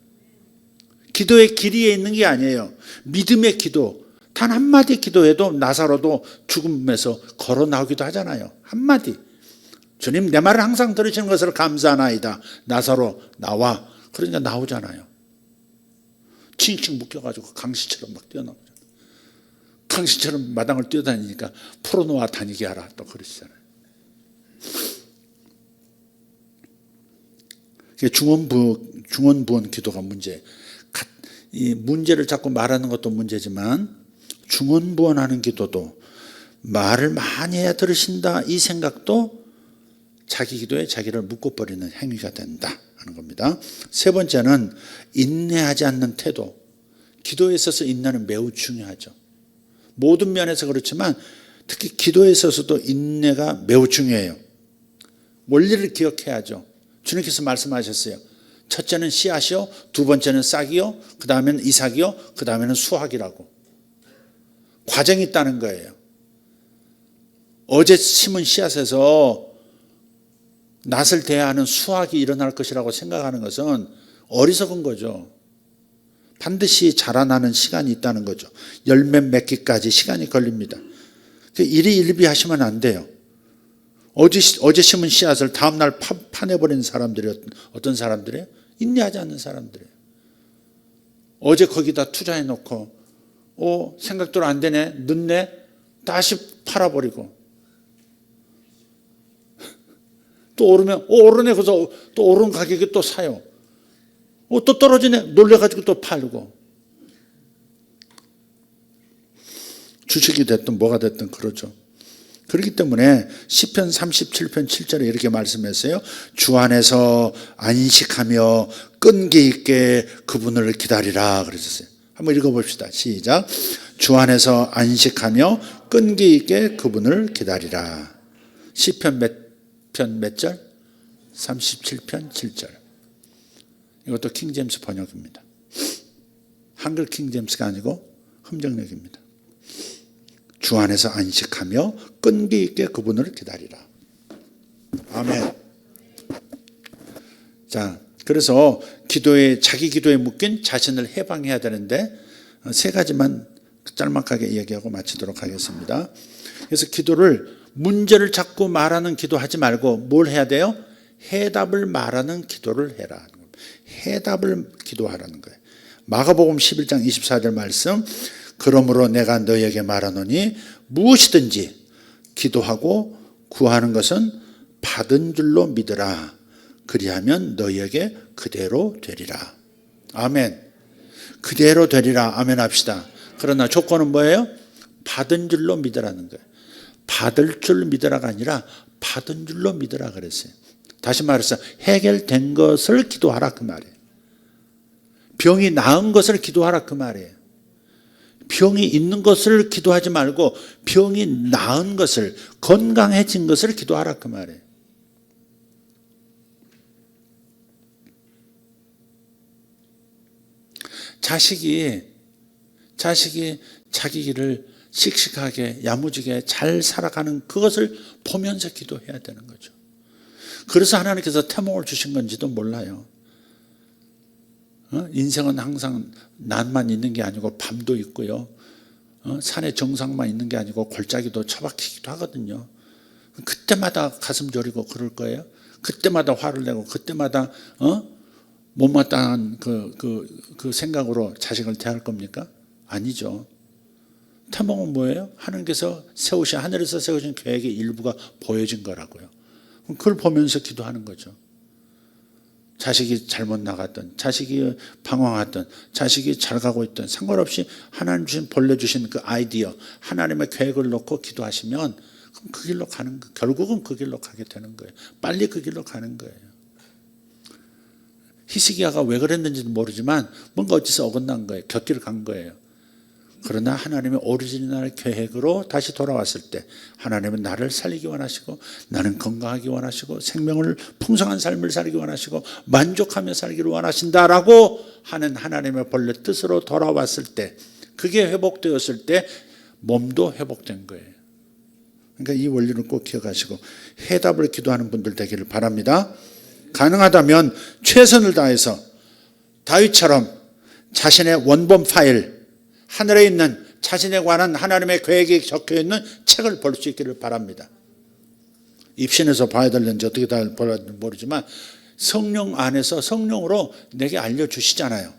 S2: 기도의 길이에 있는 게 아니에요. 믿음의 기도. 단 한마디 기도해도 나사로도 죽음에서 걸어 나오기도 하잖아요. 한마디. 주님 내 말을 항상 들으시는 것을 감사하나이다. 나사로 나와. 그러니까 나오잖아요. 칭칭 묶여가지고 강시처럼 막 뛰어나오죠. 강시처럼 마당을 뛰어다니니까 풀어놓아 다니게 하라 또 그러시잖아요. 중언부언 기도가 문제예요. 이 문제를 자꾸 말하는 것도 문제지만 중언부언하는 기도도 말을 많이 해야 들으신다 이 생각도 자기 기도에 자기를 묶어버리는 행위가 된다 하는 겁니다. 세 번째는 인내하지 않는 태도. 기도에 있어서 인내는 매우 중요하죠. 모든 면에서 그렇지만 특히 기도에 있어서도 인내가 매우 중요해요. 원리를 기억해야죠. 주님께서 말씀하셨어요. 첫째는 씨앗이요, 두 번째는 싹이요, 그 다음에는 이삭이요, 그 다음에는 수확이라고. 과정이 있다는 거예요. 어제 심은 씨앗에서 낫을 대하는 수확이 일어날 것이라고 생각하는 것은 어리석은 거죠. 반드시 자라나는 시간이 있다는 거죠. 열매 맺기까지 시간이 걸립니다. 일희일비하시면 안 돼요. 어제 심은 씨앗을 다음날 파내버리는 사람들이 어떤 사람들이에요? 인내하지 않는 사람들이에요. 어제 거기다 투자해놓고 생각대로 안 되네, 늦네, 다시 팔아버리고 또 오르면 오르네, 그래서 또 오른 가격에 또 사요. 또 떨어지네, 놀래가지고 또 팔고. 주식이 됐든 뭐가 됐든 그러죠. 그렇기 때문에 시편 37편 7절에 이렇게 말씀했어요. 주 안에서 안식하며 끈기 있게 그분을 기다리라 그러셨어요. 한번 읽어봅시다. 시작. 주 안에서 안식하며 끈기 있게 그분을 기다리라. 시편 몇 절? 37편 7절. 이것도 킹제임스 번역입니다. 한글 킹제임스가 아니고 흠정역입니다. 주 안에서 안식하며 끈기 있게 그분을 기다리라. 아멘. 자, 그래서 자기 기도에 묶인 자신을 해방해야 되는데 세 가지만 짤막하게 얘기하고 마치도록 하겠습니다. 그래서 기도를 문제를 자꾸 말하는 기도하지 말고 뭘 해야 돼요? 해답을 말하는 기도를 해라. 해답을 기도하라는 거예요. 마가복음 11장 24절 말씀. 그러므로 내가 너에게 말하노니 무엇이든지 기도하고 구하는 것은 받은 줄로 믿으라. 그리하면 너에게 그대로 되리라. 아멘. 그대로 되리라. 아멘 합시다. 그러나 조건은 뭐예요? 받은 줄로 믿으라는 거예요. 받을 줄 믿으라가 아니라 받은 줄로 믿으라 그랬어요. 다시 말해서 해결된 것을 기도하라 그 말이에요. 병이 나은 것을 기도하라 그 말이에요. 병이 있는 것을 기도하지 말고 병이 나은 것을, 건강해진 것을 기도하라 그 말이에요. 자식이 자기 길을 씩씩하게 야무지게 잘 살아가는 그것을 보면서 기도해야 되는 거죠. 그래서 하나님께서 태몽을 주신 건지도 몰라요. 인생은 항상 낮만 있는 게 아니고 밤도 있고요. 산의 정상만 있는 게 아니고 골짜기도 처박히기도 하거든요. 그때마다 가슴 저리고 그럴 거예요. 그때마다 화를 내고 그때마다 못마땅한 그 생각으로 자식을 대할 겁니까? 아니죠. 태몽은 뭐예요? 하나님께서 하늘에서 세우신 계획의 일부가 보여진 거라고요. 그걸 보면서 기도하는 거죠. 자식이 잘못 나갔든, 자식이 방황하든, 자식이 잘 가고 있든 상관없이 하나님 주신 본래 주신 그 아이디어, 하나님의 계획을 놓고 기도하시면 그럼 그 길로 가는 거, 결국은 그 길로 가게 되는 거예요. 빨리 그 길로 가는 거예요. 히스기야가 왜 그랬는지도 모르지만 뭔가 어디서 어긋난 거예요. 곁길을 간 거예요. 그러나 하나님의 오리지널 계획으로 다시 돌아왔을 때 하나님은 나를 살리기 원하시고 나는 건강하기 원하시고 생명을 풍성한 삶을 살기 원하시고 만족하며 살기를 원하신다라고 하는 하나님의 본래 뜻으로 돌아왔을 때, 그게 회복되었을 때 몸도 회복된 거예요. 그러니까 이 원리를 꼭 기억하시고 해답을 기도하는 분들 되기를 바랍니다. 가능하다면 최선을 다해서 다윗처럼 자신의 원본 파일, 하늘에 있는 자신에 관한 하나님의 계획이 적혀있는 책을 볼 수 있기를 바랍니다. 입신해서 봐야 될는지 어떻게 다 볼지 모르지만 성령 안에서 성령으로 내게 알려주시잖아요.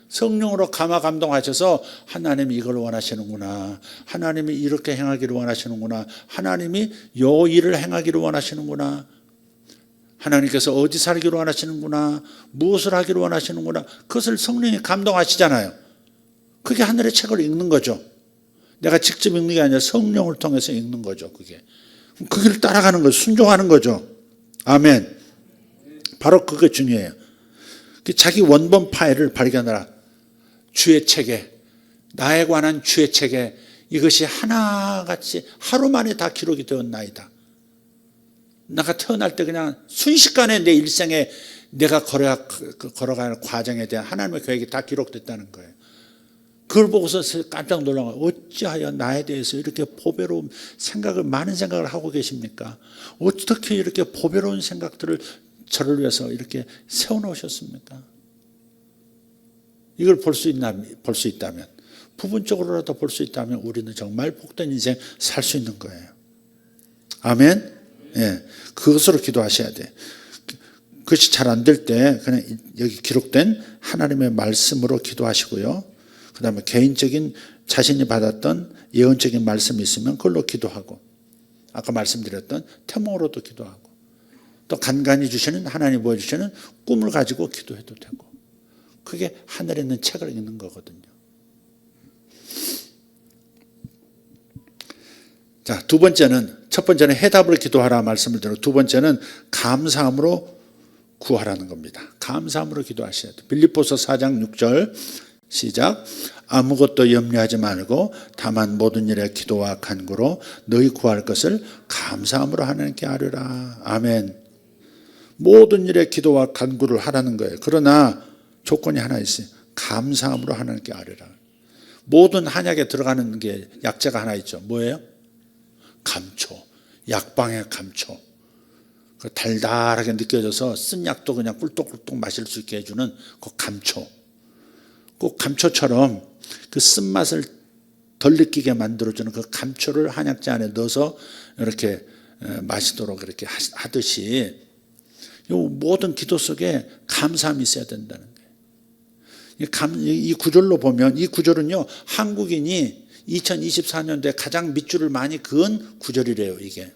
S2: 성령으로 감화 감동하셔서 하나님이 이걸 원하시는구나, 하나님이 이렇게 행하기를 원하시는구나, 하나님이 요 일을 행하기를 원하시는구나, 하나님께서 어디 살기를 원하시는구나, 무엇을 하기를 원하시는구나, 그것을 성령이 감동하시잖아요. 그게 하늘의 책을 읽는 거죠. 내가 직접 읽는 게 아니라 성령을 통해서 읽는 거죠. 그게. 그 길을 따라가는 거죠. 순종하는 거죠. 아멘. 바로 그게 중요해요. 자기 원본 파일을 발견하라. 주의 책에, 나에 관한 주의 책에 이것이 하나같이 하루 만에 다 기록이 되었나이다. 내가 태어날 때 그냥 순식간에 내 일생에 내가 걸어가는 과정에 대한 하나님의 계획이 다 기록됐다는 거예요. 그걸 보고서 깜짝 놀란 거예요. 어찌하여 나에 대해서 이렇게 보배로운 많은 생각을 하고 계십니까? 어떻게 이렇게 보배로운 생각들을 저를 위해서 이렇게 세워놓으셨습니까? 이걸 볼 수 있다면, 부분적으로라도 볼 수 있다면 우리는 정말 복된 인생 살 수 있는 거예요. 아멘? 예, 그것으로 기도하셔야 돼. 그것이 잘 안 될 때 그냥 여기 기록된 하나님의 말씀으로 기도하시고요. 그 다음에 개인적인 자신이 받았던 예언적인 말씀이 있으면 그걸로 기도하고, 아까 말씀드렸던 태몽으로도 기도하고, 또 간간히 주시는 하나님 보여주시는 꿈을 가지고 기도해도 되고, 그게 하늘에 있는 책을 읽는 거거든요. 자, 두 번째는, 첫 번째는 해답을 기도하라 말씀을 드리고, 두 번째는 감사함으로 구하라는 겁니다. 감사함으로 기도하셔야 돼요. 빌립보서 4장 6절 시작. 아무것도 염려하지 말고 다만 모든 일에 기도와 간구로 너희 구할 것을 감사함으로 하나님께 아뢰라. 아멘. 모든 일에 기도와 간구를 하라는 거예요. 그러나 조건이 하나 있어요. 감사함으로 하나님께 아뢰라. 모든 한약에 들어가는 게 약재가 하나 있죠. 뭐예요? 감초. 약방의 감초. 달달하게 느껴져서 쓴 약도 그냥 꿀떡꿀떡 마실 수 있게 해주는 그 감초. 꼭 감초처럼 그 쓴맛을 덜 느끼게 만들어주는 그 감초를 한약재 안에 넣어서 이렇게 마시도록 이렇게 하듯이 모든 기도 속에 감사함이 있어야 된다는 거예요. 이 구절로 보면, 이 구절은요, 한국인이 2024년도에 가장 밑줄을 많이 그은 구절이래요. 이게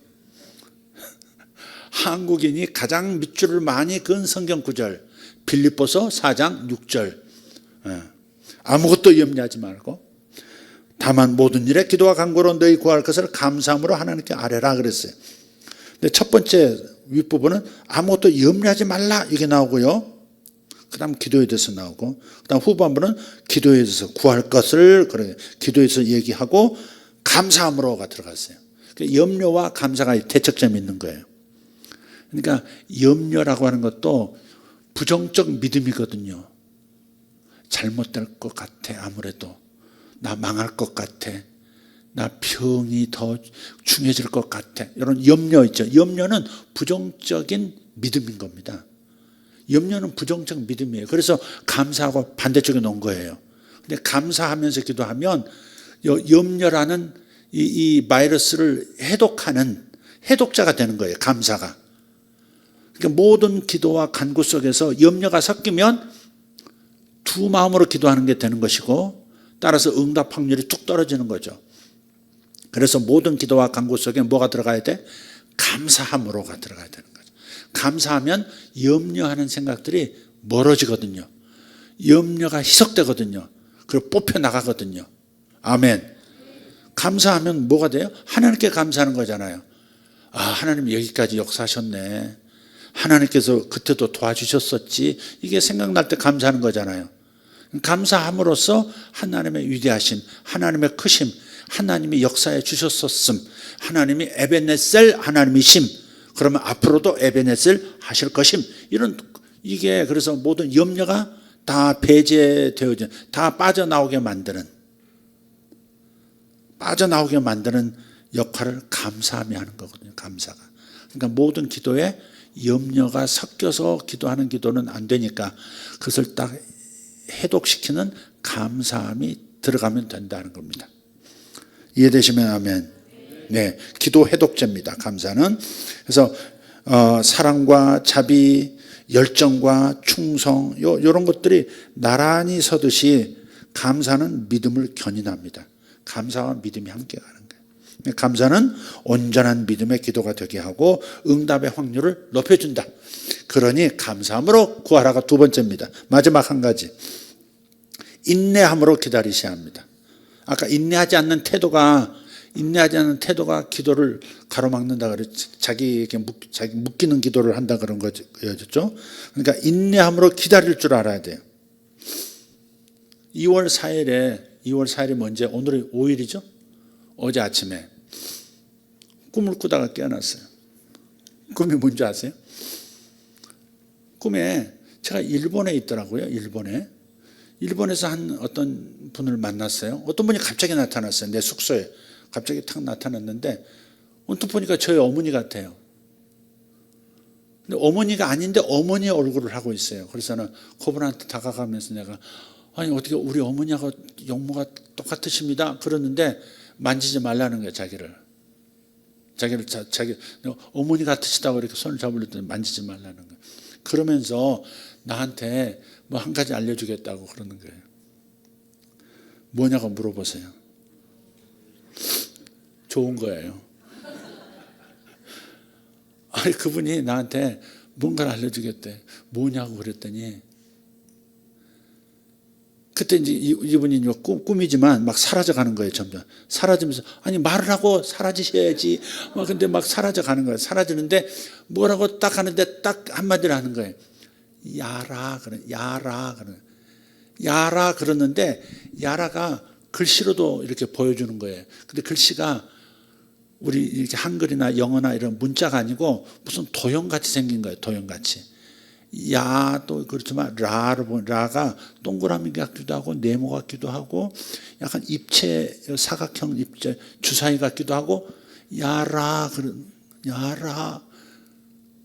S2: 한국인이 가장 밑줄을 많이 그은 성경 구절, 빌립보서 4장 6절. 아무것도 염려하지 말고 다만 모든 일에 기도와 간구로 너희 구할 것을 감사함으로 하나님께 아뢰라 그랬어요. 근데 첫 번째 윗부분은 아무것도 염려하지 말라 이게 나오고요. 그 다음 기도에 대해서 나오고, 그 다음 후반부는 기도에 대해서 구할 것을, 그래, 기도에 대해서 얘기하고 감사함으로가 들어갔어요. 염려와 감사가 대척점이 있는 거예요. 그러니까 염려라고 하는 것도 부정적 믿음이거든요. 잘못될 것 같아. 아무래도 나 망할 것 같아. 나 병이 더 중해질 것 같아. 이런 염려 있죠. 염려는 부정적인 믿음인 겁니다. 염려는 부정적 믿음이에요. 그래서 감사하고 반대쪽에 놓은 거예요. 근데 감사하면서 기도하면 염려라는 이 바이러스를 해독하는 해독자가 되는 거예요. 감사가. 그러니까 모든 기도와 간구 속에서 염려가 섞이면 두 마음으로 기도하는 게 되는 것이고, 따라서 응답 확률이 뚝 떨어지는 거죠. 그래서 모든 기도와 간구 속에 뭐가 들어가야 돼? 감사함으로가 들어가야 되는 거죠. 감사하면 염려하는 생각들이 멀어지거든요. 염려가 희석되거든요. 그리고 뽑혀 나가거든요. 아멘. 감사하면 뭐가 돼요? 하나님께 감사하는 거잖아요. 아, 하나님 여기까지 역사하셨네. 하나님께서 그때도 도와주셨었지. 이게 생각날 때 감사하는 거잖아요. 감사함으로써 하나님의 위대하심, 하나님의 크심, 하나님이 역사해 주셨었음, 하나님이 에베네셀 하나님이심, 그러면 앞으로도 에베네셀 하실 것임, 이런, 이게 그래서 모든 염려가 다 배제되어져, 다 빠져나오게 만드는 역할을 감사함이 하는 거거든요. 감사가. 그러니까 모든 기도에 염려가 섞여서 기도하는 기도는 안 되니까 그것을 딱 해독시키는 감사함이 들어가면 된다는 겁니다. 이해되시면 아멘. 네, 기도 해독제입니다. 감사는. 그래서 사랑과 자비, 열정과 충성, 이런 것들이 나란히 서듯이 감사는 믿음을 견인합니다. 감사와 믿음이 함께 가는 거예요. 감사는 온전한 믿음의 기도가 되게 하고 응답의 확률을 높여준다. 그러니 감사함으로 구하라가 두 번째입니다. 마지막 한 가지, 인내함으로 기다리셔야 합니다. 아까 인내하지 않는 태도가 기도를 가로막는다 그랬죠. 자기에게 묶이는 기도를 한다 그런 거였죠. 그러니까 인내함으로 기다릴 줄 알아야 돼요. 2월 4일이 뭔지, 오늘이 5일이죠. 어제 아침에 꿈을 꾸다가 깨어났어요. 꿈이 뭔지 아세요? 꿈에 제가 일본에 있더라고요. 일본에서 한 어떤 분을 만났어요. 어떤 분이 갑자기 나타났어요. 내 숙소에 갑자기 탁 나타났는데 언뜻 보니까 저희 어머니 같아요. 근데 어머니가 아닌데 어머니의 얼굴을 하고 있어요. 그래서 저는 그분한테 다가가면서 내가, 아니 어떻게 우리 어머니하고 용모가 똑같으십니다. 그러는데 만지지 말라는 거예요. 자기 어머니 같으시다고 이렇게 손을 잡으려더니 만지지 말라는 거예요. 그러면서 나한테 뭐 한 가지 알려주겠다고 그러는 거예요. 뭐냐고 물어보세요. 좋은 거예요. 아니 그분이 나한테 뭔가를 알려주겠대. 뭐냐고 그랬더니 그때 이제 이분이 꿈이지만 막 사라져가는 거예요. 점점 사라지면서, 아니 말을 하고 사라지셔야지. 근데 막 사라져가는 거예요. 사라지는데 뭐라고 딱 하는데 딱 한마디를 하는 거예요. 야라 그러는데 야라가 글씨로도 이렇게 보여주는 거예요. 근데 글씨가 우리 이렇게 한글이나 영어나 이런 문자가 아니고 무슨 도형같이 생긴 거예요. 도형같이. 야도 그렇지만 라가 동그라미 같기도 하고 네모 같기도 하고 약간 입체, 사각형 입체 주사위 같기도 하고 야라.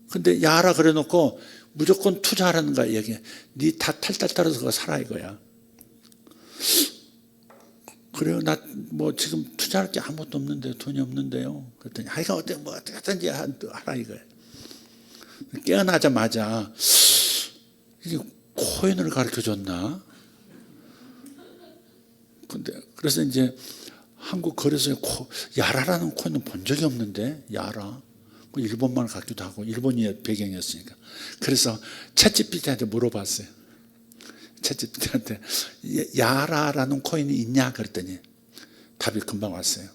S2: 근데 야라 그래 놓고 무조건 투자하라는 거야. 얘기. 네 다 탈탈 털어서 그거 사라 이거야. 그래요. 나 뭐 지금 투자할 게 아무것도 없는데, 돈이 없는데요. 그랬더니 하여간 어떻게든지 하라 이거야. 깨어나자마자 이게 코인을 가르쳐 줬나? 근데 그래서 이제 한국 거래소에 야라라는 코인은 본 적이 없는데, 야라. 일본말 같기도 하고, 일본이 배경이었으니까. 그래서 챗GPT한테 물어봤어요. 챗GPT한테 야라라는 코인이 있냐? 그랬더니 답이 금방 왔어요.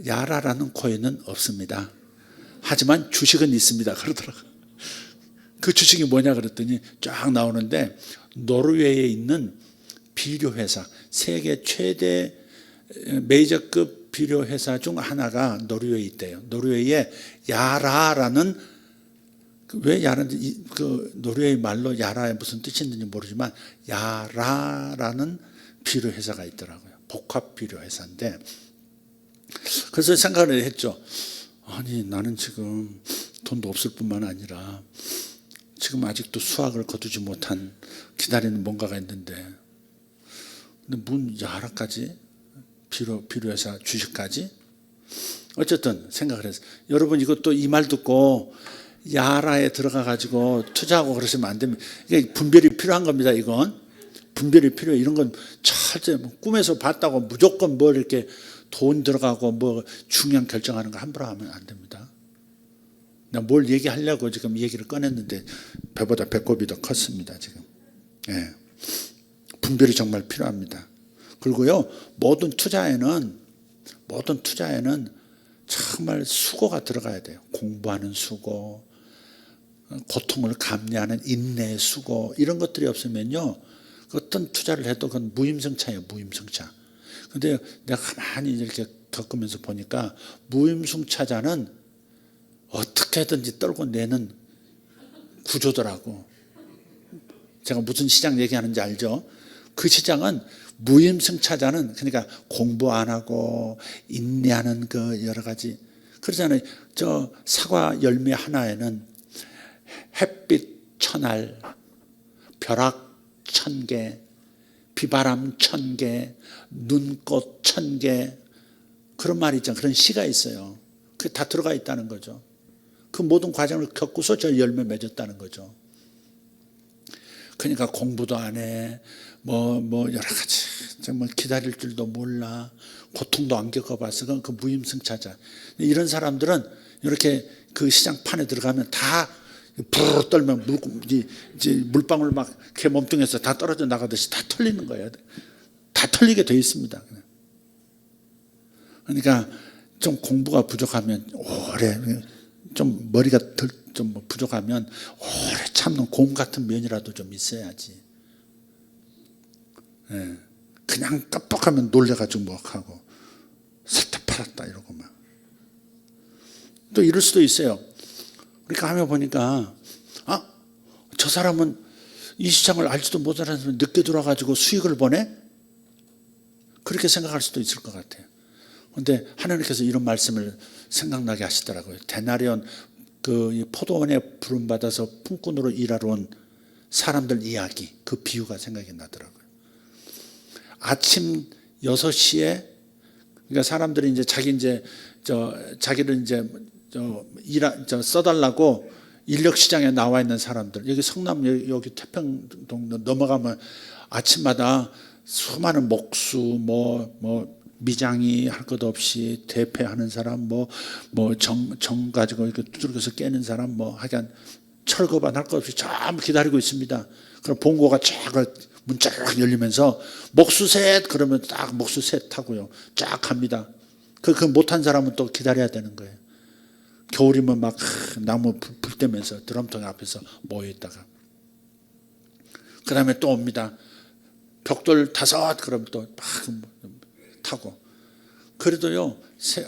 S2: 야라라는 코인은 없습니다. 하지만 주식은 있습니다. 그러더라고요. 그 주식이 뭐냐 그랬더니 쫙 나오는데, 노르웨이에 있는 비료회사, 세계 최대 메이저급 비료회사 중 하나가 노르웨이에 있대요. 노르웨이에 야라라는 왜 야라인지 그 노르웨이 말로 야라의 무슨 뜻이 있는지 모르지만 야라라는 비료 회사가 있더라고요. 복합 비료 회사인데 그래서 생각을 했죠. 아니 나는 지금 돈도 없을 뿐만 아니라 지금 아직도 수확을 거두지 못한 기다리는 뭔가가 있는데 근데 문 야라까지 비료 회사 주식까지 어쨌든 생각을 했어요. 여러분 이것도 이 말 듣고 야라에 들어가 가지고 투자하고 그러시면 안 됩니다. 이게 분별이 필요한 겁니다. 이건 분별이 필요해. 이런 건 절대 꿈에서 봤다고 무조건 뭐 이렇게 돈 들어가고 뭐 중요한 결정하는 거 함부로 하면 안 됩니다. 나 뭘 얘기하려고 지금 이 얘기를 꺼냈는데 배보다 배꼽이 더 컸습니다. 지금. 예. 분별이 정말 필요합니다. 그리고요 모든 투자에는 정말 수고가 들어가야 돼요. 공부하는 수고, 고통을 감내하는 인내의 수고 이런 것들이 없으면요 어떤 투자를 해도 그건 무임승차예요. 무임승차. 근데 내가 가만히 이렇게 겪으면서 보니까 무임승차자는 어떻게든지 떨고 내는 구조더라고. 제가 무슨 시장 얘기하는지 알죠? 그 시장은 무임승차자는 그러니까 공부 안 하고 인내하는 그 여러 가지 그러잖아요. 저 사과 열매 하나에는 햇빛 1000알, 벼락 1000개, 비바람 1000개, 눈꽃 1000개 그런 말이 있잖아요. 그런 시가 있어요. 그게 다 들어가 있다는 거죠. 그 모든 과정을 겪고서 저 열매 맺었다는 거죠. 그러니까 공부도 안 해. 뭐 여러 가지 정말 기다릴 줄도 몰라. 고통도 안 겪어봤어. 그건 그 무임승차자. 이런 사람들은 이렇게 그 시장판에 들어가면 다 부르르 떨면 물방울 막 개 몸뚱에서 다 떨어져 나가듯이 다 털리는 거예요. 다 털리게 돼 있습니다. 그러니까 좀 공부가 부족하면 오래 좀 머리가 좀 부족하면 오래 참는 곰 같은 면이라도 좀 있어야지. 예. 그냥 깜빡하면 놀래가지고 뭐 하고 살짝 팔았다 이러고 막 또 이럴 수도 있어요. 그러니까 하며 보니까 저 사람은 이 시장을 알지도 못하는 사람이 늦게 들어와가지고 수익을 보내? 그렇게 생각할 수도 있을 것 같아요. 그런데 하나님께서 이런 말씀을 생각나게 하시더라고요. 데나리온 그 포도원에 부름받아서 품꾼으로 일하러 온 사람들 이야기 그 비유가 생각이 나더라고요. 아침 6시에 그러니까 사람들이 이제 자기를 이제 써달라고 인력 시장에 나와 있는 사람들 여기 성남 여기 태평동 넘어가면 아침마다 수많은 목수 뭐 미장이 할 것 없이 대패하는 사람 정 가지고 이렇게 두들겨서 깨는 사람 하여간 철거반 할 것 없이 전부 기다리고 있습니다. 그럼 봉고가 문 쫙 열리면서 목수 셋 그러면 딱 목수 셋 타고요 쫙 갑니다. 그 못한 사람은 또 기다려야 되는 거예요. 겨울이면 막 나무 불 때면서 드럼통 앞에서 모여 있다가 그 다음에 또 옵니다. 벽돌 5 그러면 또 막 타고 그래도요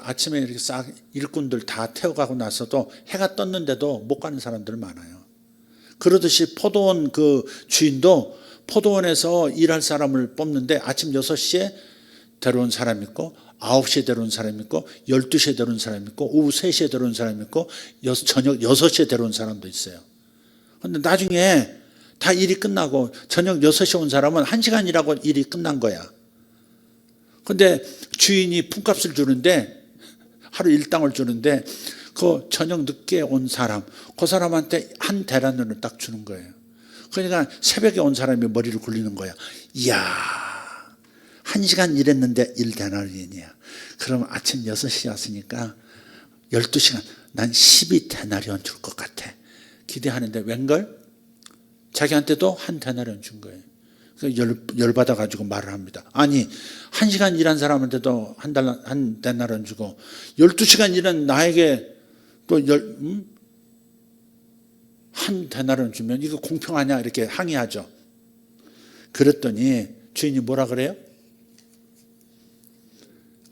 S2: 아침에 이렇게 싹 일꾼들 다 태워가고 나서도 해가 떴는데도 못 가는 사람들 많아요. 그러듯이 포도원 그 주인도 포도원에서 일할 사람을 뽑는데 아침 6시에 데려온 사람 있고 9시에 데려온 사람 있고 12시에 데려온 사람 있고 오후 3시에 데려온 사람 있고 저녁 6시에 데려온 사람도 있어요. 그런데 나중에 다 일이 끝나고 저녁 6시에 온 사람은 1시간 일하고 일이 끝난 거야. 그런데 주인이 품값을 주는데 하루 일당을 주는데 그 저녁 늦게 온 사람 그 사람한테 한 데나리온을 딱 주는 거예요. 그러니까 새벽에 온 사람이 머리를 굴리는 거야. 이야 1시간 일했는데 1데나리온이야. 그럼 아침 6시에 왔으니까 12시간 난 12데나리온 줄 것 같아. 기대하는데 웬걸? 자기한테도 1데나리온 준 거예요. 열받아가지고 말을 합니다. 아니 1시간 일한 사람한테도 한 데나리온 주고 12시간 일한 나에게 또 한 데나리온 주면 이거 공평하냐 이렇게 항의하죠. 그랬더니 주인이 뭐라 그래요?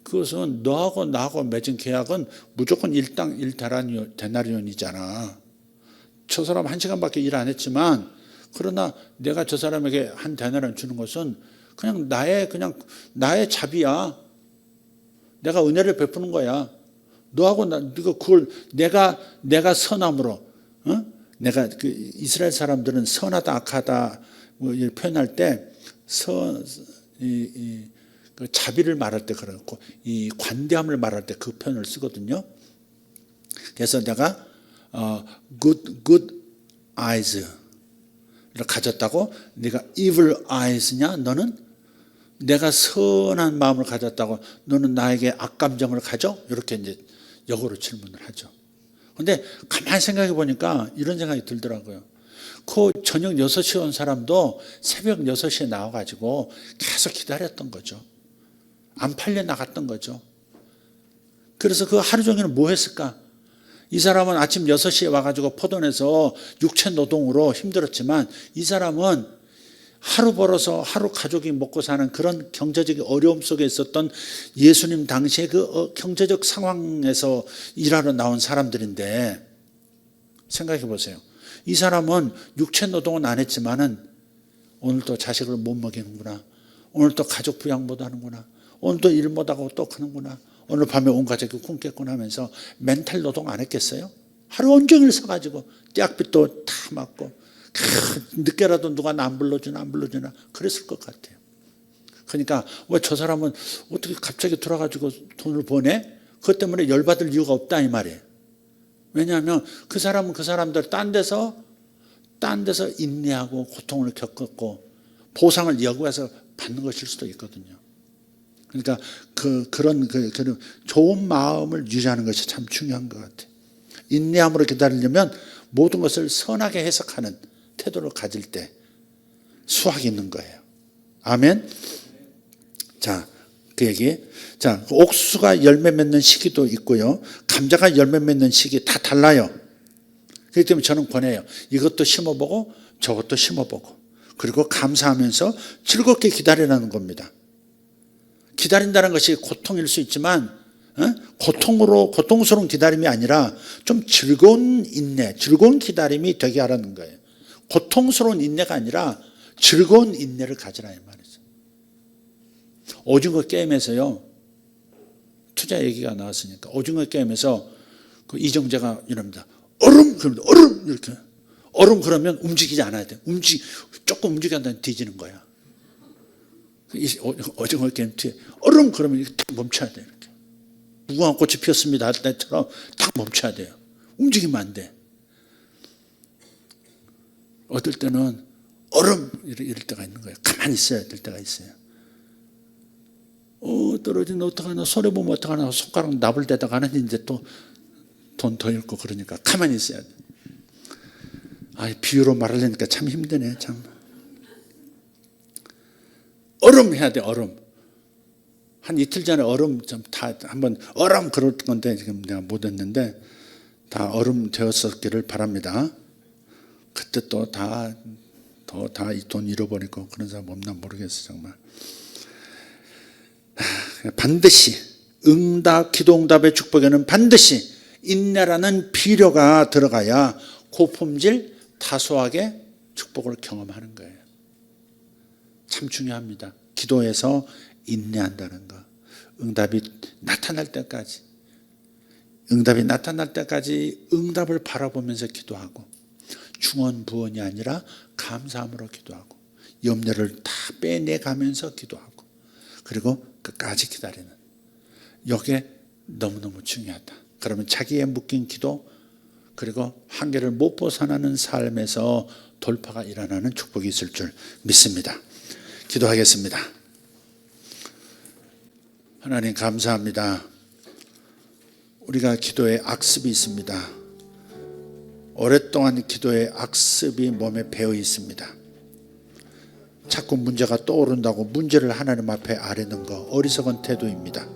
S2: 그것은 너하고 나하고 맺은 계약은 무조건 일당 1데나리온이잖아. 저 사람 1시간밖에 일 안 했지만 그러나 내가 저 사람에게 한 데나리온 주는 것은 그냥 나의 자비야. 내가 은혜를 베푸는 거야. 너하고 네가 그걸 내가 선함으로, 내가 그 이스라엘 사람들은 선하다 악하다 뭐 표현할 때 그 자비를 말할 때 그렇고 이 관대함을 말할 때 그 표현을 쓰거든요. 그래서 내가 good eyes를 가졌다고 네가 evil eyes냐? 너는 내가 선한 마음을 가졌다고 너는 나에게 악감정을 가져? 이렇게 이제 역으로 질문을 하죠. 그런데 가만히 생각해 보니까 이런 생각이 들더라고요. 그 저녁 6시에 온 사람도 새벽 6시에 나와가지고 계속 기다렸던 거죠. 안 팔려 나갔던 거죠. 그래서 그 하루 종일은 뭐 했을까? 이 사람은 아침 6시에 와가지고 포도내서 육체 노동으로 힘들었지만 이 사람은 하루 벌어서 하루 가족이 먹고 사는 그런 경제적인 어려움 속에 있었던 예수님 당시의 그 경제적 상황에서 일하러 나온 사람들인데 생각해 보세요. 이 사람은 육체 노동은 안 했지만은 오늘도 자식을 못 먹이는구나. 오늘도 가족 부양 못 하는구나. 오늘도 일 못하고 또 하는구나. 오늘 밤에 온 가족이 꿈깼구나 하면서 멘탈 노동 안 했겠어요? 하루 온종일 서가지고 떼약빛도 다 맞고 늦게라도 누가 나 안 불러주나 그랬을 것 같아요. 그러니까 왜 저 사람은 어떻게 갑자기 돌아가지고 돈을 보내? 그것 때문에 열받을 이유가 없다 이 말이에요. 왜냐하면 그 사람은 그 사람들 딴 데서 인내하고 고통을 겪었고 보상을 여구해서 받는 것일 수도 있거든요. 그러니까 그런 좋은 마음을 유지하는 것이 참 중요한 것 같아요. 인내함으로 기다리려면 모든 것을 선하게 해석하는 태도를 가질 때 수확이 있는 거예요. 아멘. 자, 그 얘기. 자, 옥수수가 열매 맺는 시기도 있고요. 감자가 열매 맺는 시기 다 달라요. 그렇기 때문에 저는 권해요. 이것도 심어보고 저것도 심어보고 그리고 감사하면서 즐겁게 기다리라는 겁니다. 기다린다는 것이 고통일 수 있지만 고통스러운 기다림이 아니라 좀 즐거운 인내, 즐거운 기다림이 되게 하라는 거예요. 고통스러운 인내가 아니라 즐거운 인내를 가지라 이 말이죠. 오징어 게임에서요. 투자 얘기가 나왔으니까 오징어 게임에서 그 이정재가 이럽니다. 그럽니다. 이렇게. 그러면 움직이지 않아야 돼. 조금 움직였다면 뒤지는 거야. 오징어 게임 뒤에 그러면 딱 멈춰야 돼. 이렇게. 무궁화 꽃이 피었습니다 할 때처럼 딱 멈춰야 돼요. 움직이면 안 돼. 어떨 때는 이럴 때가 있는 거예요. 가만히 있어야 될 때가 있어요. 떨어지면 어떡하나, 손해보면 어떡하나, 손가락 나불대다가 하는 이제 또 돈 더 잃고 그러니까 가만히 있어야 돼. 비유로 말하려니까 참 힘드네, 참. 해야 돼, 한 이틀 전에 좀 다 한번 그럴 건데 지금 내가 못 했는데 다 되었었기를 바랍니다. 그때 또 다 이 돈 잃어버리고 그런 사람 없나 모르겠어 정말. 반드시 기도 응답의 축복에는 반드시 인내라는 비료가 들어가야 고품질 다소하게 축복을 경험하는 거예요. 참 중요합니다. 기도에서 인내한다는 거. 응답이 나타날 때까지 응답을 바라보면서 기도하고 중언부언이 아니라 감사함으로 기도하고 염려를 다 빼내가면서 기도하고 그리고 끝까지 기다리는 이게 너무너무 중요하다. 그러면 자기의 묶인 기도 그리고 한계를 못 벗어나는 삶에서 돌파가 일어나는 축복이 있을 줄 믿습니다. 기도하겠습니다. 하나님 감사합니다. 우리가 기도에 악습이 있습니다. 오랫동안 기도에 악습이 몸에 배어 있습니다. 자꾸 문제가 떠오른다고 문제를 하나님 앞에 아뢰는 거 어리석은 태도입니다.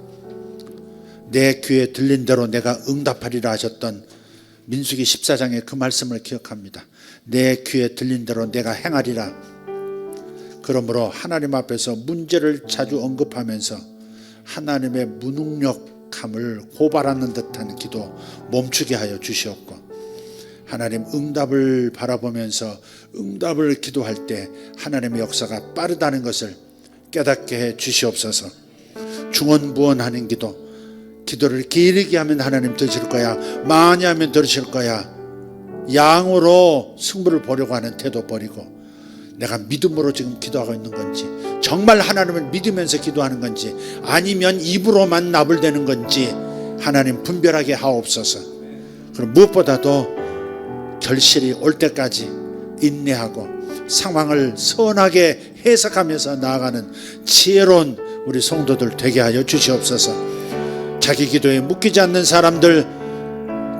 S2: 내 귀에 들린 대로 내가 응답하리라 하셨던 민수기 14장의 그 말씀을 기억합니다. 내 귀에 들린 대로 내가 행하리라. 그러므로 하나님 앞에서 문제를 자주 언급하면서 하나님의 무능력함을 고발하는 듯한 기도 멈추게 하여 주시옵고 하나님 응답을 바라보면서 응답을 기도할 때 하나님의 역사가 빠르다는 것을 깨닫게 해 주시옵소서. 중언부언하는 기도를 길게 하면 하나님 들으실 거야, 많이 하면 들으실 거야. 양으로 승부를 보려고 하는 태도 버리고 내가 믿음으로 지금 기도하고 있는 건지, 정말 하나님을 믿으면서 기도하는 건지, 아니면 입으로만 나불대는 건지 하나님 분별하게 하옵소서. 그럼 무엇보다도 결실이 올 때까지 인내하고 상황을 선하게 해석하면서 나아가는 지혜로운 우리 성도들 되게 하여 주시옵소서. 자기 기도에 묶이지 않는 사람들,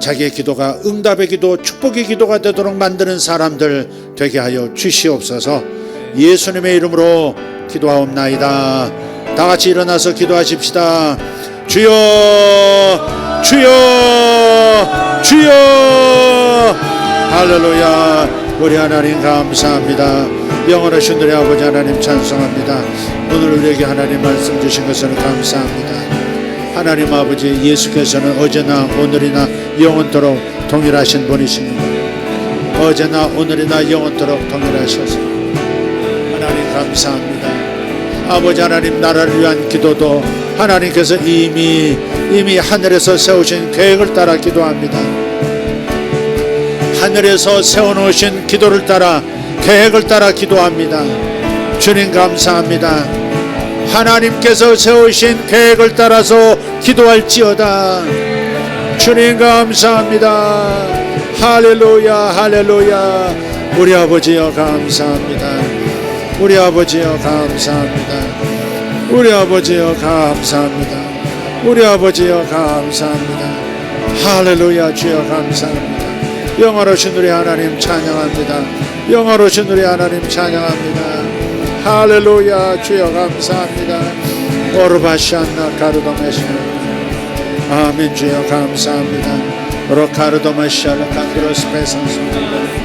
S2: 자기의 기도가 응답의 기도, 축복의 기도가 되도록 만드는 사람들 되게 하여 주시옵소서. 예수님의 이름으로 기도하옵나이다. 다 같이 일어나서 기도하십시다. 주여, 주여, 주여. 할렐루야. 우리 하나님 감사합니다. 영원하신 우리 아버지 하나님 찬송합니다. 오늘 우리에게 하나님 말씀 주신 것을 감사합니다. 하나님 아버지, 예수께서는 어제나 오늘이나 영원토록 동일하신 분이십니다. 어제나 오늘이나 영원토록 동일하셔서 하나님 감사합니다. 아버지 하나님, 나라를 위한 기도도 하나님께서 이미 하늘에서 세우신 계획을 따라 기도합니다. 하늘에서 세워놓으신 기도를 따라, 계획을 따라 기도합니다. 주님 감사합니다. 하나님께서 세우신 계획을 따라서 기도할지어다. 주님 감사합니다. 할렐루야, 할렐루야. 우리 아버지여 감사합니다. 우리 아버지여 감사합니다. 우리 아버지여 감사합니다. 우리 아버지여 감사합니다. 할렐루야. 주여 감사합니다. 영화로신 우리 하나님 찬양합니다. 영화로신 우리 하나님 찬양합니다. 할렐루야. 주여 감사합니다. 오르바시안나 가르도메시나. 아멘. 주여 감사합니다. 오르카르도메시아라 칸드로스페 상승